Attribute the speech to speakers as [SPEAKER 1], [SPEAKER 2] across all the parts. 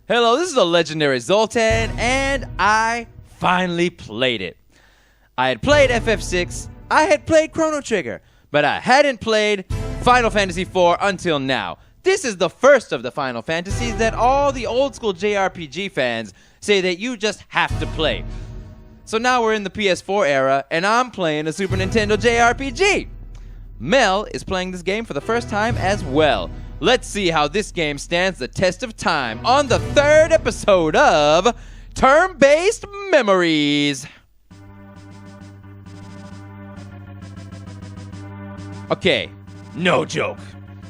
[SPEAKER 1] Hello, this is the legendary Zoltan, and I finally played it. I had played FF6, I had played Chrono Trigger, but I hadn't played Final Fantasy IV until now. This is the first of the Final Fantasies that all the old school JRPG fans say that you just have to play. So now we're in the PS4 era, and I'm playing a Super Nintendo JRPG. Mel is playing this game for the first time as well. Let's see how this game stands the test of time on the third episode of Turn-Based Memories. Okay, no joke.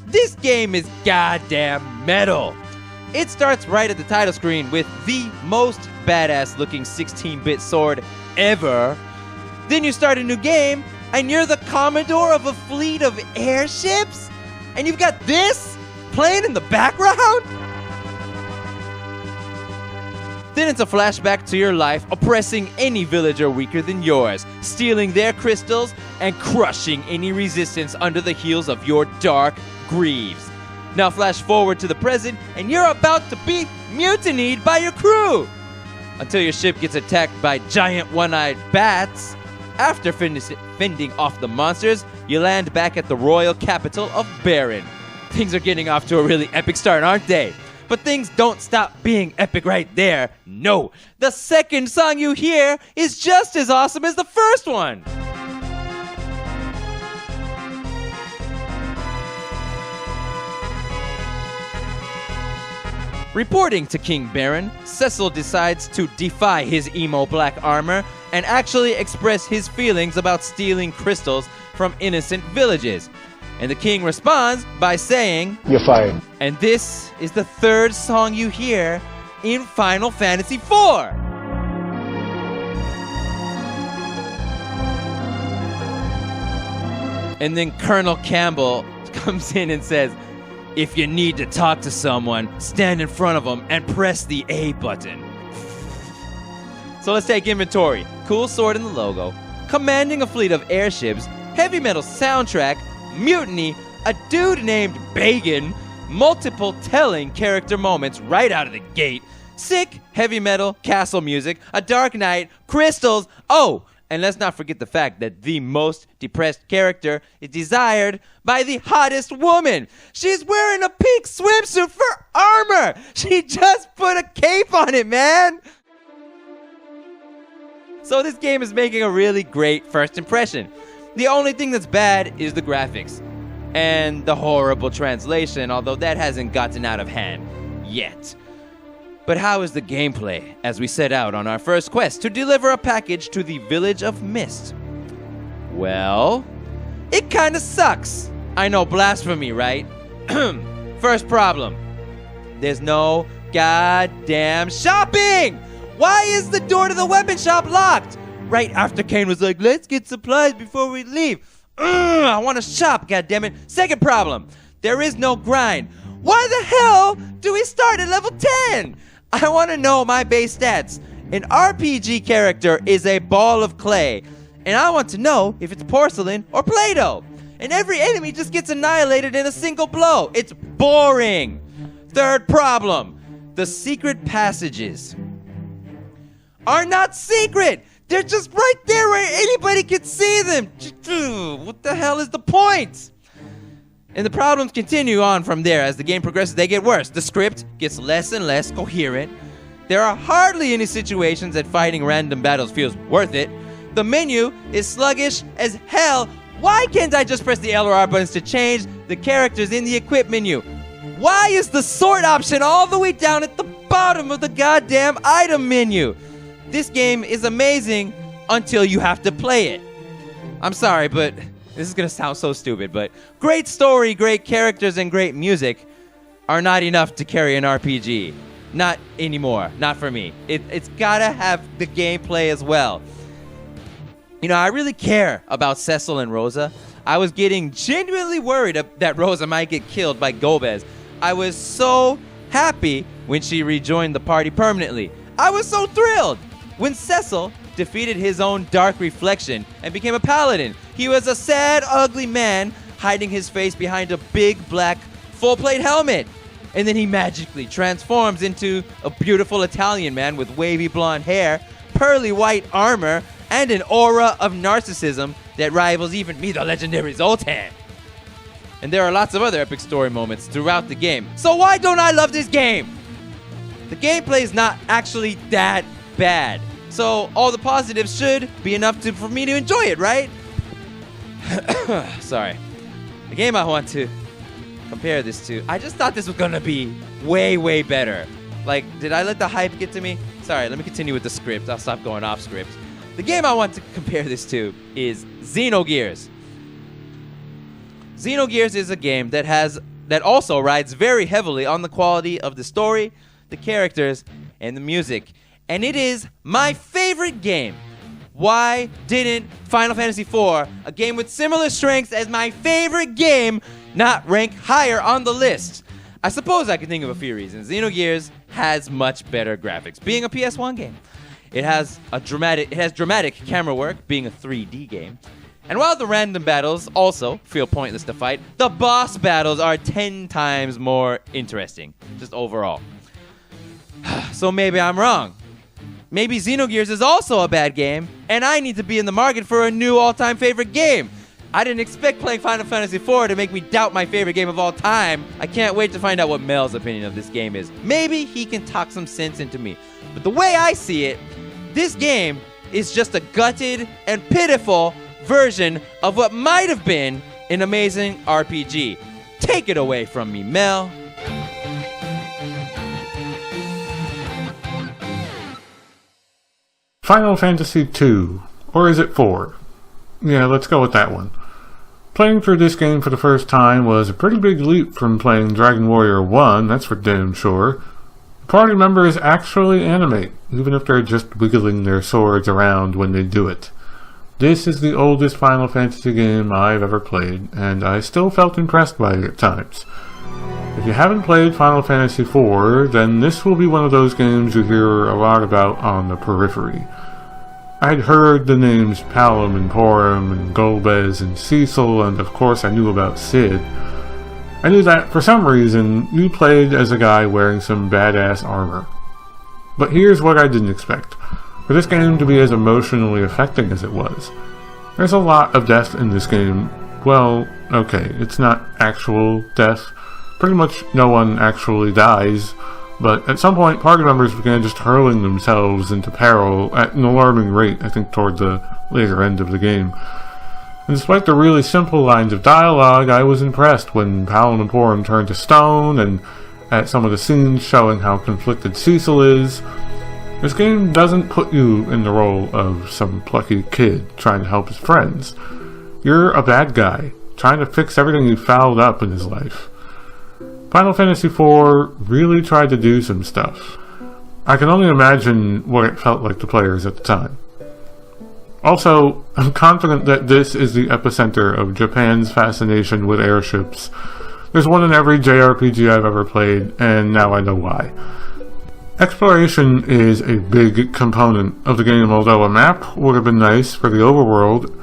[SPEAKER 1] This game is goddamn metal. It starts right at the title screen with the most badass looking 16-bit sword ever. Then you start a new game and you're the commodore of a fleet of airships? And you've got this playing in the background? Then it's a flashback to your life oppressing any villager weaker than yours, stealing their crystals and crushing any resistance under the heels of your dark greaves. Now flash forward to the present and you're about to be mutinied by your crew until your ship gets attacked by giant one-eyed bats. After fending off the monsters, you land back at the royal capital of Baron. Things are getting off to a really epic start, aren't they? But things don't stop being epic right there. No, the second song you hear is just as awesome as the first one. Reporting to King Baron, Cecil decides to defy his emo black armor and actually express his feelings about stealing crystals from innocent villages. And the king responds by saying, "You're fired." And this is the third song you hear in Final Fantasy IV. And then Colonel Campbell comes in and says, "If you need to talk to someone, stand in front of them and press the A button." So let's take inventory. Cool sword in the logo, commanding a fleet of airships, heavy metal soundtrack, mutiny, a dude named Bagan, multiple telling character moments right out of the gate, sick heavy metal castle music, a dark night, crystals, oh, and let's not forget the fact that the most depressed character is desired by the hottest woman. She's wearing a pink swimsuit for armor. She just put a cape on it, man. So this game is making a really great first impression. The only thing that's bad is the graphics and the horrible translation, although that hasn't gotten out of hand yet. But how is the gameplay as we set out on our first quest to deliver a package to the Village of Mist? Well, it kinda sucks. I know, blasphemy, right? First problem, there's no goddamn shopping! Why is the door to the weapon shop locked? Right after Kane was like, "Let's get supplies before we leave." I want to shop, goddammit. Second problem, there is no grind. Why the hell do we start at level 10? I want to know my base stats. An RPG character is a ball of clay, and I want to know if it's porcelain or Play-Doh. And every enemy just gets annihilated in a single blow. It's boring. Third problem, the secret passages are not secret. They're just right there where anybody can see them. What the hell is the point? And the problems continue on from there. As the game progresses, they get worse. The script gets less and less coherent. There are hardly any situations that fighting random battles feels worth it. The menu is sluggish as hell. Why can't I just press the L or R buttons to change the characters in the equip menu? Why is the sort option all the way down at the bottom of the goddamn item menu? This game is amazing until you have to play it. I'm sorry, but this is going to sound so stupid, but great story, great characters, and great music are not enough to carry an RPG. Not anymore. Not for me. It's got to have the gameplay as well. You know, I really care about Cecil and Rosa. I was getting genuinely worried that Rosa might get killed by Gomez. I was so happy when she rejoined the party permanently. I was so thrilled when Cecil defeated his own dark reflection and became a paladin. He was a sad, ugly man hiding his face behind a big black full-plate helmet. and then he magically transforms into a beautiful Italian man with wavy blonde hair, pearly white armor, and an aura of narcissism that rivals even me, the legendary Zoltan. And there are lots of other epic story moments throughout the game. So why don't I love this game? The gameplay is not actually that bad. So all the positives should be enough for me to enjoy it, right? Sorry. The game I want to compare this to, I just thought this was gonna be way, way better. Like, did I let the hype get to me? Sorry, let me continue with the script. I'll stop going off script. The game I want to compare this to is Xenogears. Xenogears is a game that also rides very heavily on the quality of the story, the characters, and the music. And it is my favorite game. Why didn't Final Fantasy IV, a game with similar strengths as my favorite game, not rank higher on the list? I suppose I can think of a few reasons. Xenogears has much better graphics, being a PS1 game. It has dramatic camera work, being a 3D game. And while the random battles also feel pointless to fight, the boss battles are 10 times more interesting, just overall. So maybe I'm wrong. Maybe Xenogears is also a bad game, and I need to be in the market for a new all-time favorite game. I didn't expect playing Final Fantasy IV to make me doubt my favorite game of all time. I can't wait to find out what Mel's opinion of this game is. Maybe he can talk some sense into me. But the way I see it, this game is just a gutted and pitiful version of what might have been an amazing RPG. Take it away from me, Mel.
[SPEAKER 2] Final Fantasy II, or is it 4? Yeah, let's go with that one. Playing through this game for the first time was a pretty big leap from playing Dragon Warrior 1, that's for damn sure. The party members actually animate, even if they're just wiggling their swords around when they do it. This is the oldest Final Fantasy game I've ever played, and I still felt impressed by it at times. If you haven't played Final Fantasy IV, then this will be one of those games you hear a lot about on the periphery. I'd heard the names Palom and Porum and Golbez and Cecil, and of course I knew about Cid. I knew that, for some reason, you played as a guy wearing some badass armor. But here's what I didn't expect. For this game to be as emotionally affecting as it was. There's a lot of death in this game. Well, okay, it's not actual death. Pretty much no one actually dies, but at some point party members began just hurling themselves into peril at an alarming rate, I think toward the later end of the game. And despite the really simple lines of dialogue, I was impressed when Palom and Porum turned to stone, and at some of the scenes showing how conflicted Cecil is. This game doesn't put you in the role of some plucky kid trying to help his friends. You're a bad guy, trying to fix everything he fouled up in his life. Final Fantasy IV really tried to do some stuff. I can only imagine what it felt like to players at the time. Also, I'm confident that this is the epicenter of Japan's fascination with airships. There's one in every JRPG I've ever played, and now I know why. Exploration is a big component of the game, although a map would have been nice for the overworld.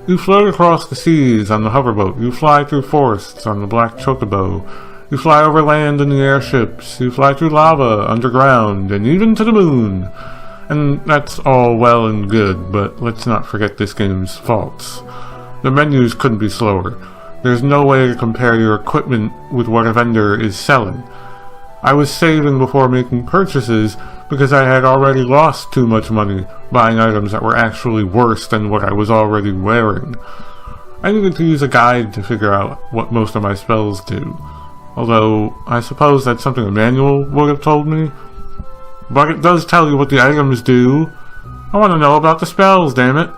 [SPEAKER 2] You float across the seas on the hoverboat, you fly through forests on the Black Chocobo, you fly over land in the airships, you fly through lava, underground, and even to the moon. And that's all well and good, but let's not forget this game's faults. The menus couldn't be slower. There's no way to compare your equipment with what a vendor is selling. I was saving before making purchases because I had already lost too much money buying items that were actually worse than what I was already wearing. I needed to use a guide to figure out what most of my spells do, although I suppose that's something a manual would have told me. But it does tell you what the items do. I want to know about the spells, damn it.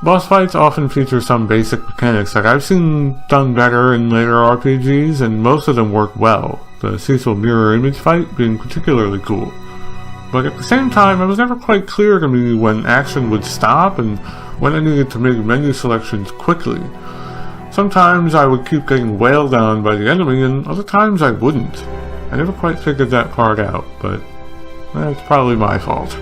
[SPEAKER 2] Boss fights often feature some basic mechanics that I've seen done better in later RPGs, and most of them work well, the Cecil mirror image fight being particularly cool. But at the same time, it was never quite clear to me when action would stop and when I needed to make menu selections quickly. Sometimes I would keep getting wailed on by the enemy, and other times I wouldn't. I never quite figured that part out, but that's probably my fault.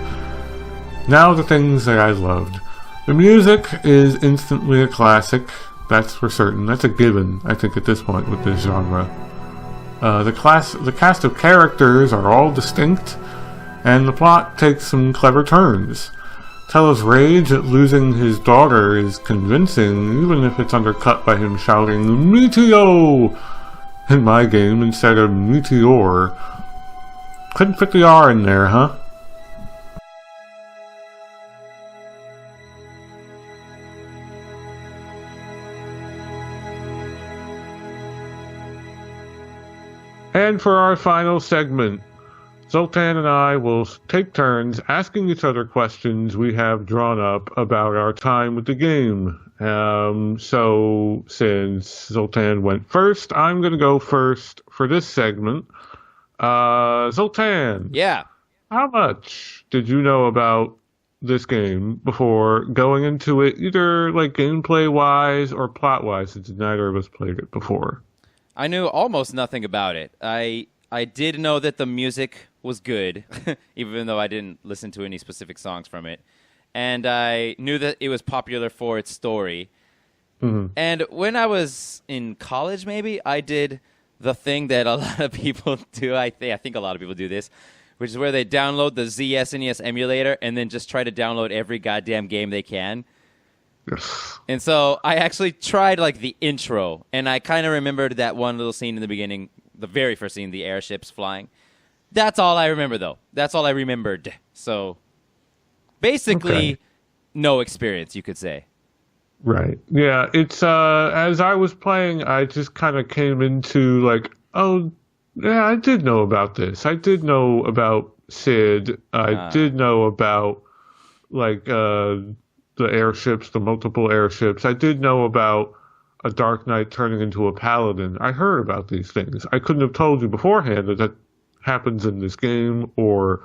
[SPEAKER 2] Now the things that I loved. The music is instantly a classic, that's for certain. That's a given, I think, at this point with this genre. The cast of characters are all distinct, and the plot takes some clever turns. Tella's rage at losing his daughter is convincing, even if it's undercut by him shouting "Meteor" in my game instead of "Meteor." Couldn't fit the R in there, huh? And for our final segment, Zoltan and I will take turns asking each other questions we have drawn up about our time with the game. So since Zoltan went first, I'm going to go first for this segment. Zoltan.
[SPEAKER 1] Yeah.
[SPEAKER 2] How much did you know about this game before going into it, either like gameplay-wise or plot-wise, since neither of us played it before?
[SPEAKER 1] I knew almost nothing about it. I did know that the music was good, even though I didn't listen to any specific songs from it. And I knew that it was popular for its story. Mm-hmm. And when I was in college, maybe, I did the thing that a lot of people do. I think a lot of people do this, which is where they download the SNES emulator and then just try to download every goddamn game they can.
[SPEAKER 2] Yes.
[SPEAKER 1] And so I actually tried like the intro, and I kind of remembered that one little scene in the beginning, the very first scene, the airships flying. That's all I remember, though. That's all I remembered. So basically, no experience, you could say.
[SPEAKER 2] Right. Yeah. It's as I was playing, I just kind of came into like, oh, yeah, I did know about this. I did know about Sid. I did know about like the airships, the multiple airships. I did know about a Dark Knight turning into a Paladin. I heard about these things. I couldn't have told you beforehand that happens in this game or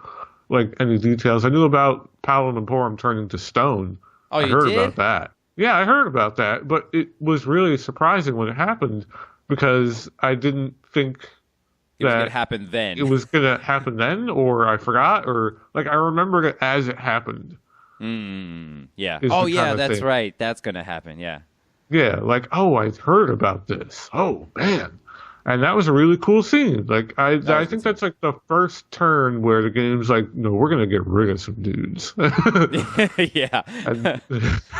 [SPEAKER 2] like any details. I knew about Paladin Porum turning to stone.
[SPEAKER 1] Oh,
[SPEAKER 2] I
[SPEAKER 1] you
[SPEAKER 2] heard
[SPEAKER 1] did?
[SPEAKER 2] about that. Yeah, I heard about that, but it was really surprising when it happened because I didn't think
[SPEAKER 1] it was going to happen then.
[SPEAKER 2] It was going to happen then, or I forgot, or like I remembered it as it happened.
[SPEAKER 1] Yeah. Oh, yeah, that's thing. Right. That's going to happen, yeah.
[SPEAKER 2] Yeah, like, oh, I heard about this. Oh, man. And that was a really cool scene. Like, I think that's like the first turn where the game's like, no, we're going to get rid of some dudes.
[SPEAKER 1] Yeah.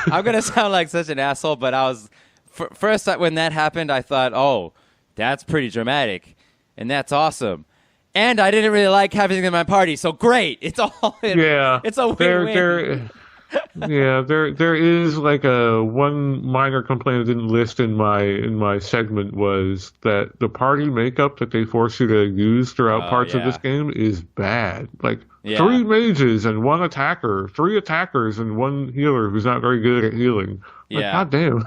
[SPEAKER 1] I'm going to sound like such an asshole, but I was, first when that happened, I thought, oh, that's pretty dramatic. And that's awesome. And I didn't really like having them in my party, so great. It's all it's a win-win. There is like a one minor complaint I didn't list in my segment was that the party makeup that they force you to use throughout parts of this game is bad. Like 3 mages and 1 attacker, 3 attackers and 1 healer who's not very good at healing. Like, God damn.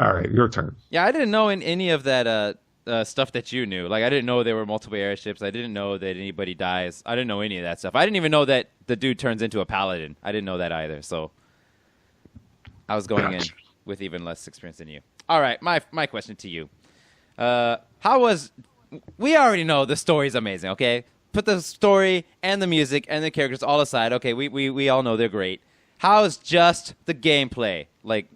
[SPEAKER 1] All right, your turn. Yeah, I didn't know in any of that stuff that you knew. Like, I didn't know there were multiple airships. I didn't know that anybody dies. I didn't know any of that stuff. I didn't even know that the dude turns into a paladin. I didn't know that either. So I was going in with even less experience than you. All right, my question to you. We already know the story's amazing, okay? Put the story and the music and the characters all aside. Okay, we all know they're great. How's just the gameplay? Like,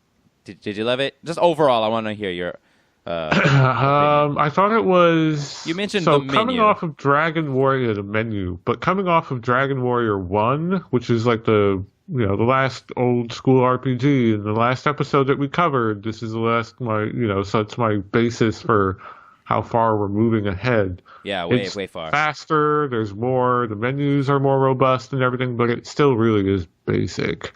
[SPEAKER 1] did you love it? Just overall, I want to hear your
[SPEAKER 2] I thought it was.
[SPEAKER 1] You mentioned
[SPEAKER 2] so
[SPEAKER 1] the menu.
[SPEAKER 2] Coming off of Dragon Warrior, the menu, but coming off of Dragon Warrior 1, which is like the last old school RPG, and the last episode that we covered. This is the last so it's my basis for how far we're moving ahead.
[SPEAKER 1] Yeah,
[SPEAKER 2] it's
[SPEAKER 1] way far.
[SPEAKER 2] Faster. There's more. The menus are more robust and everything, but it still really is basic.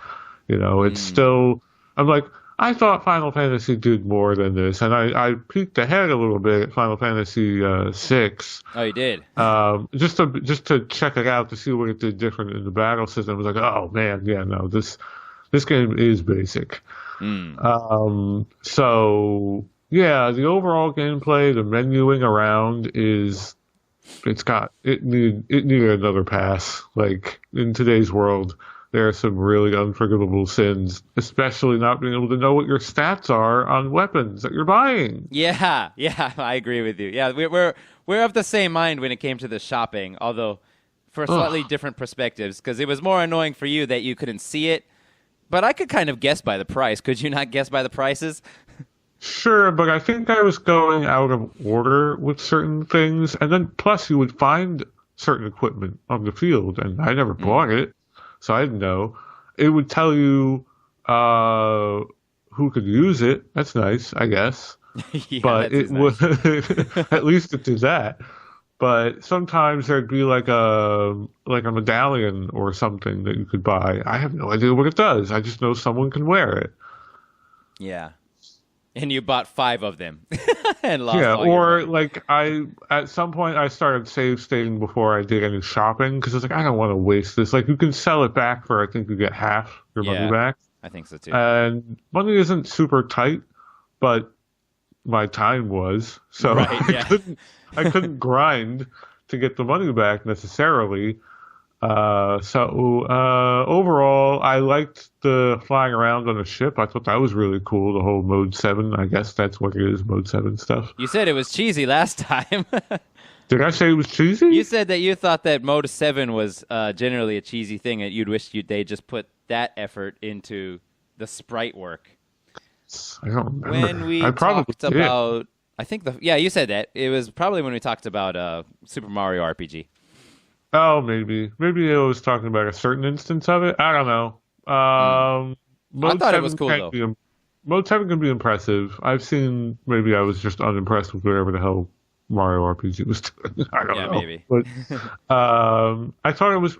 [SPEAKER 2] It's still. I'm like. I thought Final Fantasy did more than this, and I peeked ahead a little bit at Final Fantasy VI.
[SPEAKER 1] Oh, you did?
[SPEAKER 2] Just to check it out to see what it did different in the battle system. I was like, oh man, yeah, no, this game is basic. So yeah, the overall gameplay, the menuing around it needed another pass. Like in today's world. There are some really unforgivable sins, especially not being able to know what your stats are on weapons that you're buying.
[SPEAKER 1] Yeah, I agree with you. Yeah, we're of the same mind when it came to the shopping, although for slightly different perspectives, because it was more annoying for you that you couldn't see it, but I could kind of guess by the price. Could you not guess by the prices?
[SPEAKER 2] Sure, but I think I was going out of order with certain things, and then plus you would find certain equipment on the field, and I never bought it, so I didn't know. It would tell you uh, who could use it. That's nice, I guess.
[SPEAKER 1] Yeah,
[SPEAKER 2] But
[SPEAKER 1] that is
[SPEAKER 2] it would
[SPEAKER 1] nice.
[SPEAKER 2] at least it did that. But sometimes there'd be like a medallion or something that you could buy. I have no idea what it does. I just know someone can wear it.
[SPEAKER 1] Yeah. And you bought 5 of them and lost
[SPEAKER 2] Yeah,
[SPEAKER 1] all your
[SPEAKER 2] or
[SPEAKER 1] money.
[SPEAKER 2] like I at some point I started save stating before I did any shopping because I was like I don't want to waste this. Like you can sell it back for I think you get half your money
[SPEAKER 1] Yeah,
[SPEAKER 2] back,
[SPEAKER 1] I think so too.
[SPEAKER 2] and money isn't super tight, but my time was so
[SPEAKER 1] Right, yeah.
[SPEAKER 2] I couldn't grind to get the money back necessarily. Overall, I liked the flying around on a ship. I thought that was really cool. The whole Mode 7, I guess that's what it is, Mode 7 stuff.
[SPEAKER 1] You said it was cheesy last time.
[SPEAKER 2] Did I say it was cheesy?
[SPEAKER 1] You said that you thought that Mode 7 was generally a cheesy thing, and you'd wish they just put that effort into the sprite work.
[SPEAKER 2] I don't remember.
[SPEAKER 1] When we
[SPEAKER 2] I probably
[SPEAKER 1] talked
[SPEAKER 2] did.
[SPEAKER 1] about, I think yeah, you said that. It was probably when we talked about Super Mario RPG.
[SPEAKER 2] Oh, maybe I was talking about a certain instance of it. I don't know.
[SPEAKER 1] I
[SPEAKER 2] Mode
[SPEAKER 1] thought it
[SPEAKER 2] 7
[SPEAKER 1] was cool,
[SPEAKER 2] can
[SPEAKER 1] though.
[SPEAKER 2] be Mode 7 can be impressive. I've seen maybe I was just unimpressed with whatever the hell Mario RPG was doing. I don't
[SPEAKER 1] Yeah,
[SPEAKER 2] know.
[SPEAKER 1] maybe.
[SPEAKER 2] But I thought it was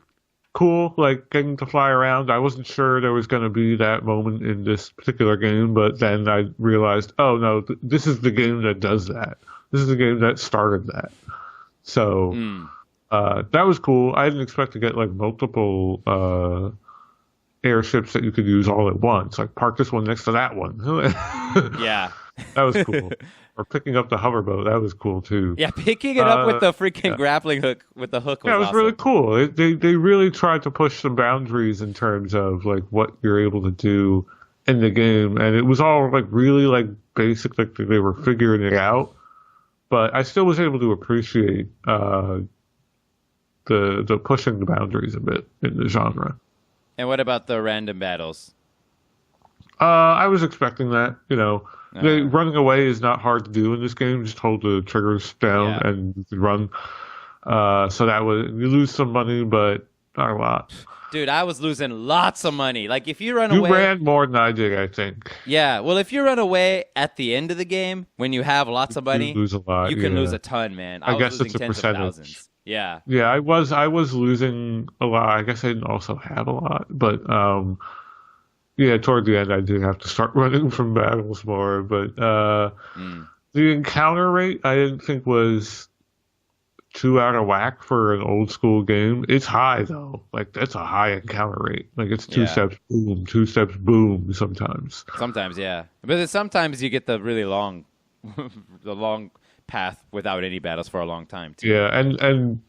[SPEAKER 2] cool, like getting to fly around. I wasn't sure there was going to be that moment in this particular game, but then I realized, oh no, this is the game that does that. This is the game that started that. So that was cool. I didn't expect to get like multiple airships that you could use all at once. Like park this one next to that one.
[SPEAKER 1] Yeah.
[SPEAKER 2] That was cool. Or picking up the hoverboat. That was cool too.
[SPEAKER 1] Yeah, picking it up with the freaking
[SPEAKER 2] yeah.
[SPEAKER 1] grappling hook with the hook was
[SPEAKER 2] Yeah, it was
[SPEAKER 1] awesome.
[SPEAKER 2] really cool. They really tried to push some boundaries in terms of like what you're able to do in the game, and it was all like really like basic, like they were figuring it out. But I still was able to appreciate the pushing the boundaries a bit in the genre.
[SPEAKER 1] And what about the random battles?
[SPEAKER 2] I was expecting that. Running away is not hard to do in this game. Just hold the triggers down
[SPEAKER 1] Yeah.
[SPEAKER 2] and you can run. So that was you lose some money, but not a lot.
[SPEAKER 1] Dude, I was losing lots of money. Like if you run
[SPEAKER 2] You
[SPEAKER 1] away,
[SPEAKER 2] ran more than I did, I think.
[SPEAKER 1] yeah. Well, if you run away at the end of the game when you have lots of money,
[SPEAKER 2] You lose a lot.
[SPEAKER 1] you can
[SPEAKER 2] yeah.
[SPEAKER 1] lose a ton, man. I
[SPEAKER 2] I
[SPEAKER 1] was
[SPEAKER 2] guess
[SPEAKER 1] losing
[SPEAKER 2] it's a
[SPEAKER 1] tens of
[SPEAKER 2] percentage.
[SPEAKER 1] thousands. Yeah.
[SPEAKER 2] Yeah, I was losing a lot. I guess I didn't also have a lot, but yeah, toward the end I did have to start running from battles more. But the encounter rate I didn't think was too out of whack for an old school game. It's high though. Like that's a high encounter rate. Like it's two
[SPEAKER 1] Yeah.
[SPEAKER 2] steps boom, 2 steps boom sometimes.
[SPEAKER 1] Sometimes, yeah. But sometimes you get the really long, the long path without any battles for a long time too.
[SPEAKER 2] Yeah, and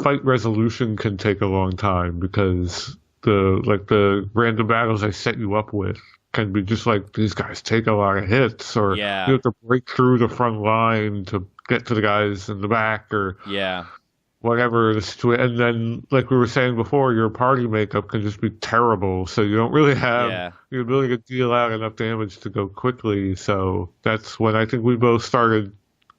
[SPEAKER 2] fight resolution can take a long time because the random battles they set you up with can be just like these guys take a lot of hits, or
[SPEAKER 1] Yeah.
[SPEAKER 2] you have to break through the front line to get to the guys in the back, or
[SPEAKER 1] Yeah.
[SPEAKER 2] whatever the situation. And then, like we were saying before, your party makeup can just be terrible, so you don't really have
[SPEAKER 1] Yeah.
[SPEAKER 2] the ability to deal out enough damage to go quickly. So that's when I think we both started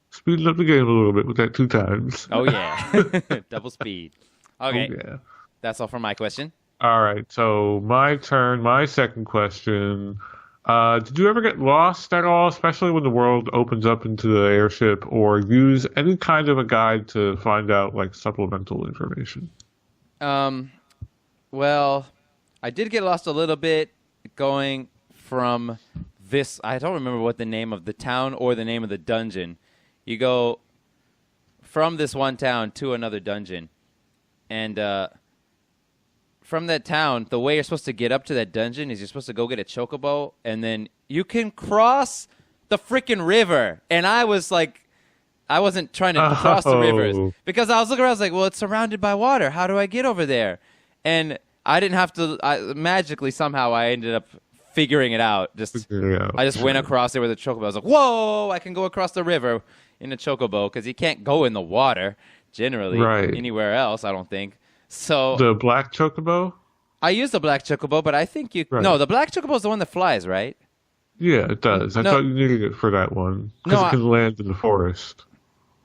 [SPEAKER 2] speeding up the game a little bit with that 2 times.
[SPEAKER 1] Oh yeah. Double speed. Okay.
[SPEAKER 2] Oh, yeah.
[SPEAKER 1] That's all for my question.
[SPEAKER 2] All right, so my turn. My second question. Did you ever get lost at all, especially when the world opens up into the airship, or use any kind of a guide to find out like supplemental information?
[SPEAKER 1] Well, I did get lost a little bit going from this. I don't remember what the name of the town or the name of the dungeon. You go from this one town to another dungeon, and from that town, the way you're supposed to get up to that dungeon is you're supposed to go get a chocobo, and then you can cross the freaking river. And I was like, I wasn't trying to cross the rivers
[SPEAKER 2] Oh.
[SPEAKER 1] because I was looking around. I was like, well, it's surrounded by water. How do I get over there? And I didn't have to. Magically, somehow, I ended up figuring it out.
[SPEAKER 2] Yeah,
[SPEAKER 1] I just went across there with a chocobo. I was like, whoa! I can go across the river in a chocobo because you can't go in the water generally
[SPEAKER 2] Right.
[SPEAKER 1] anywhere else. I don't think. So
[SPEAKER 2] the black chocobo.
[SPEAKER 1] I used the black chocobo, but I think you.
[SPEAKER 2] Right.
[SPEAKER 1] No, the black chocobo is the one that flies, right?
[SPEAKER 2] Yeah, it does. I
[SPEAKER 1] No,
[SPEAKER 2] thought you needed it for that one
[SPEAKER 1] no.
[SPEAKER 2] because it can land in the forest.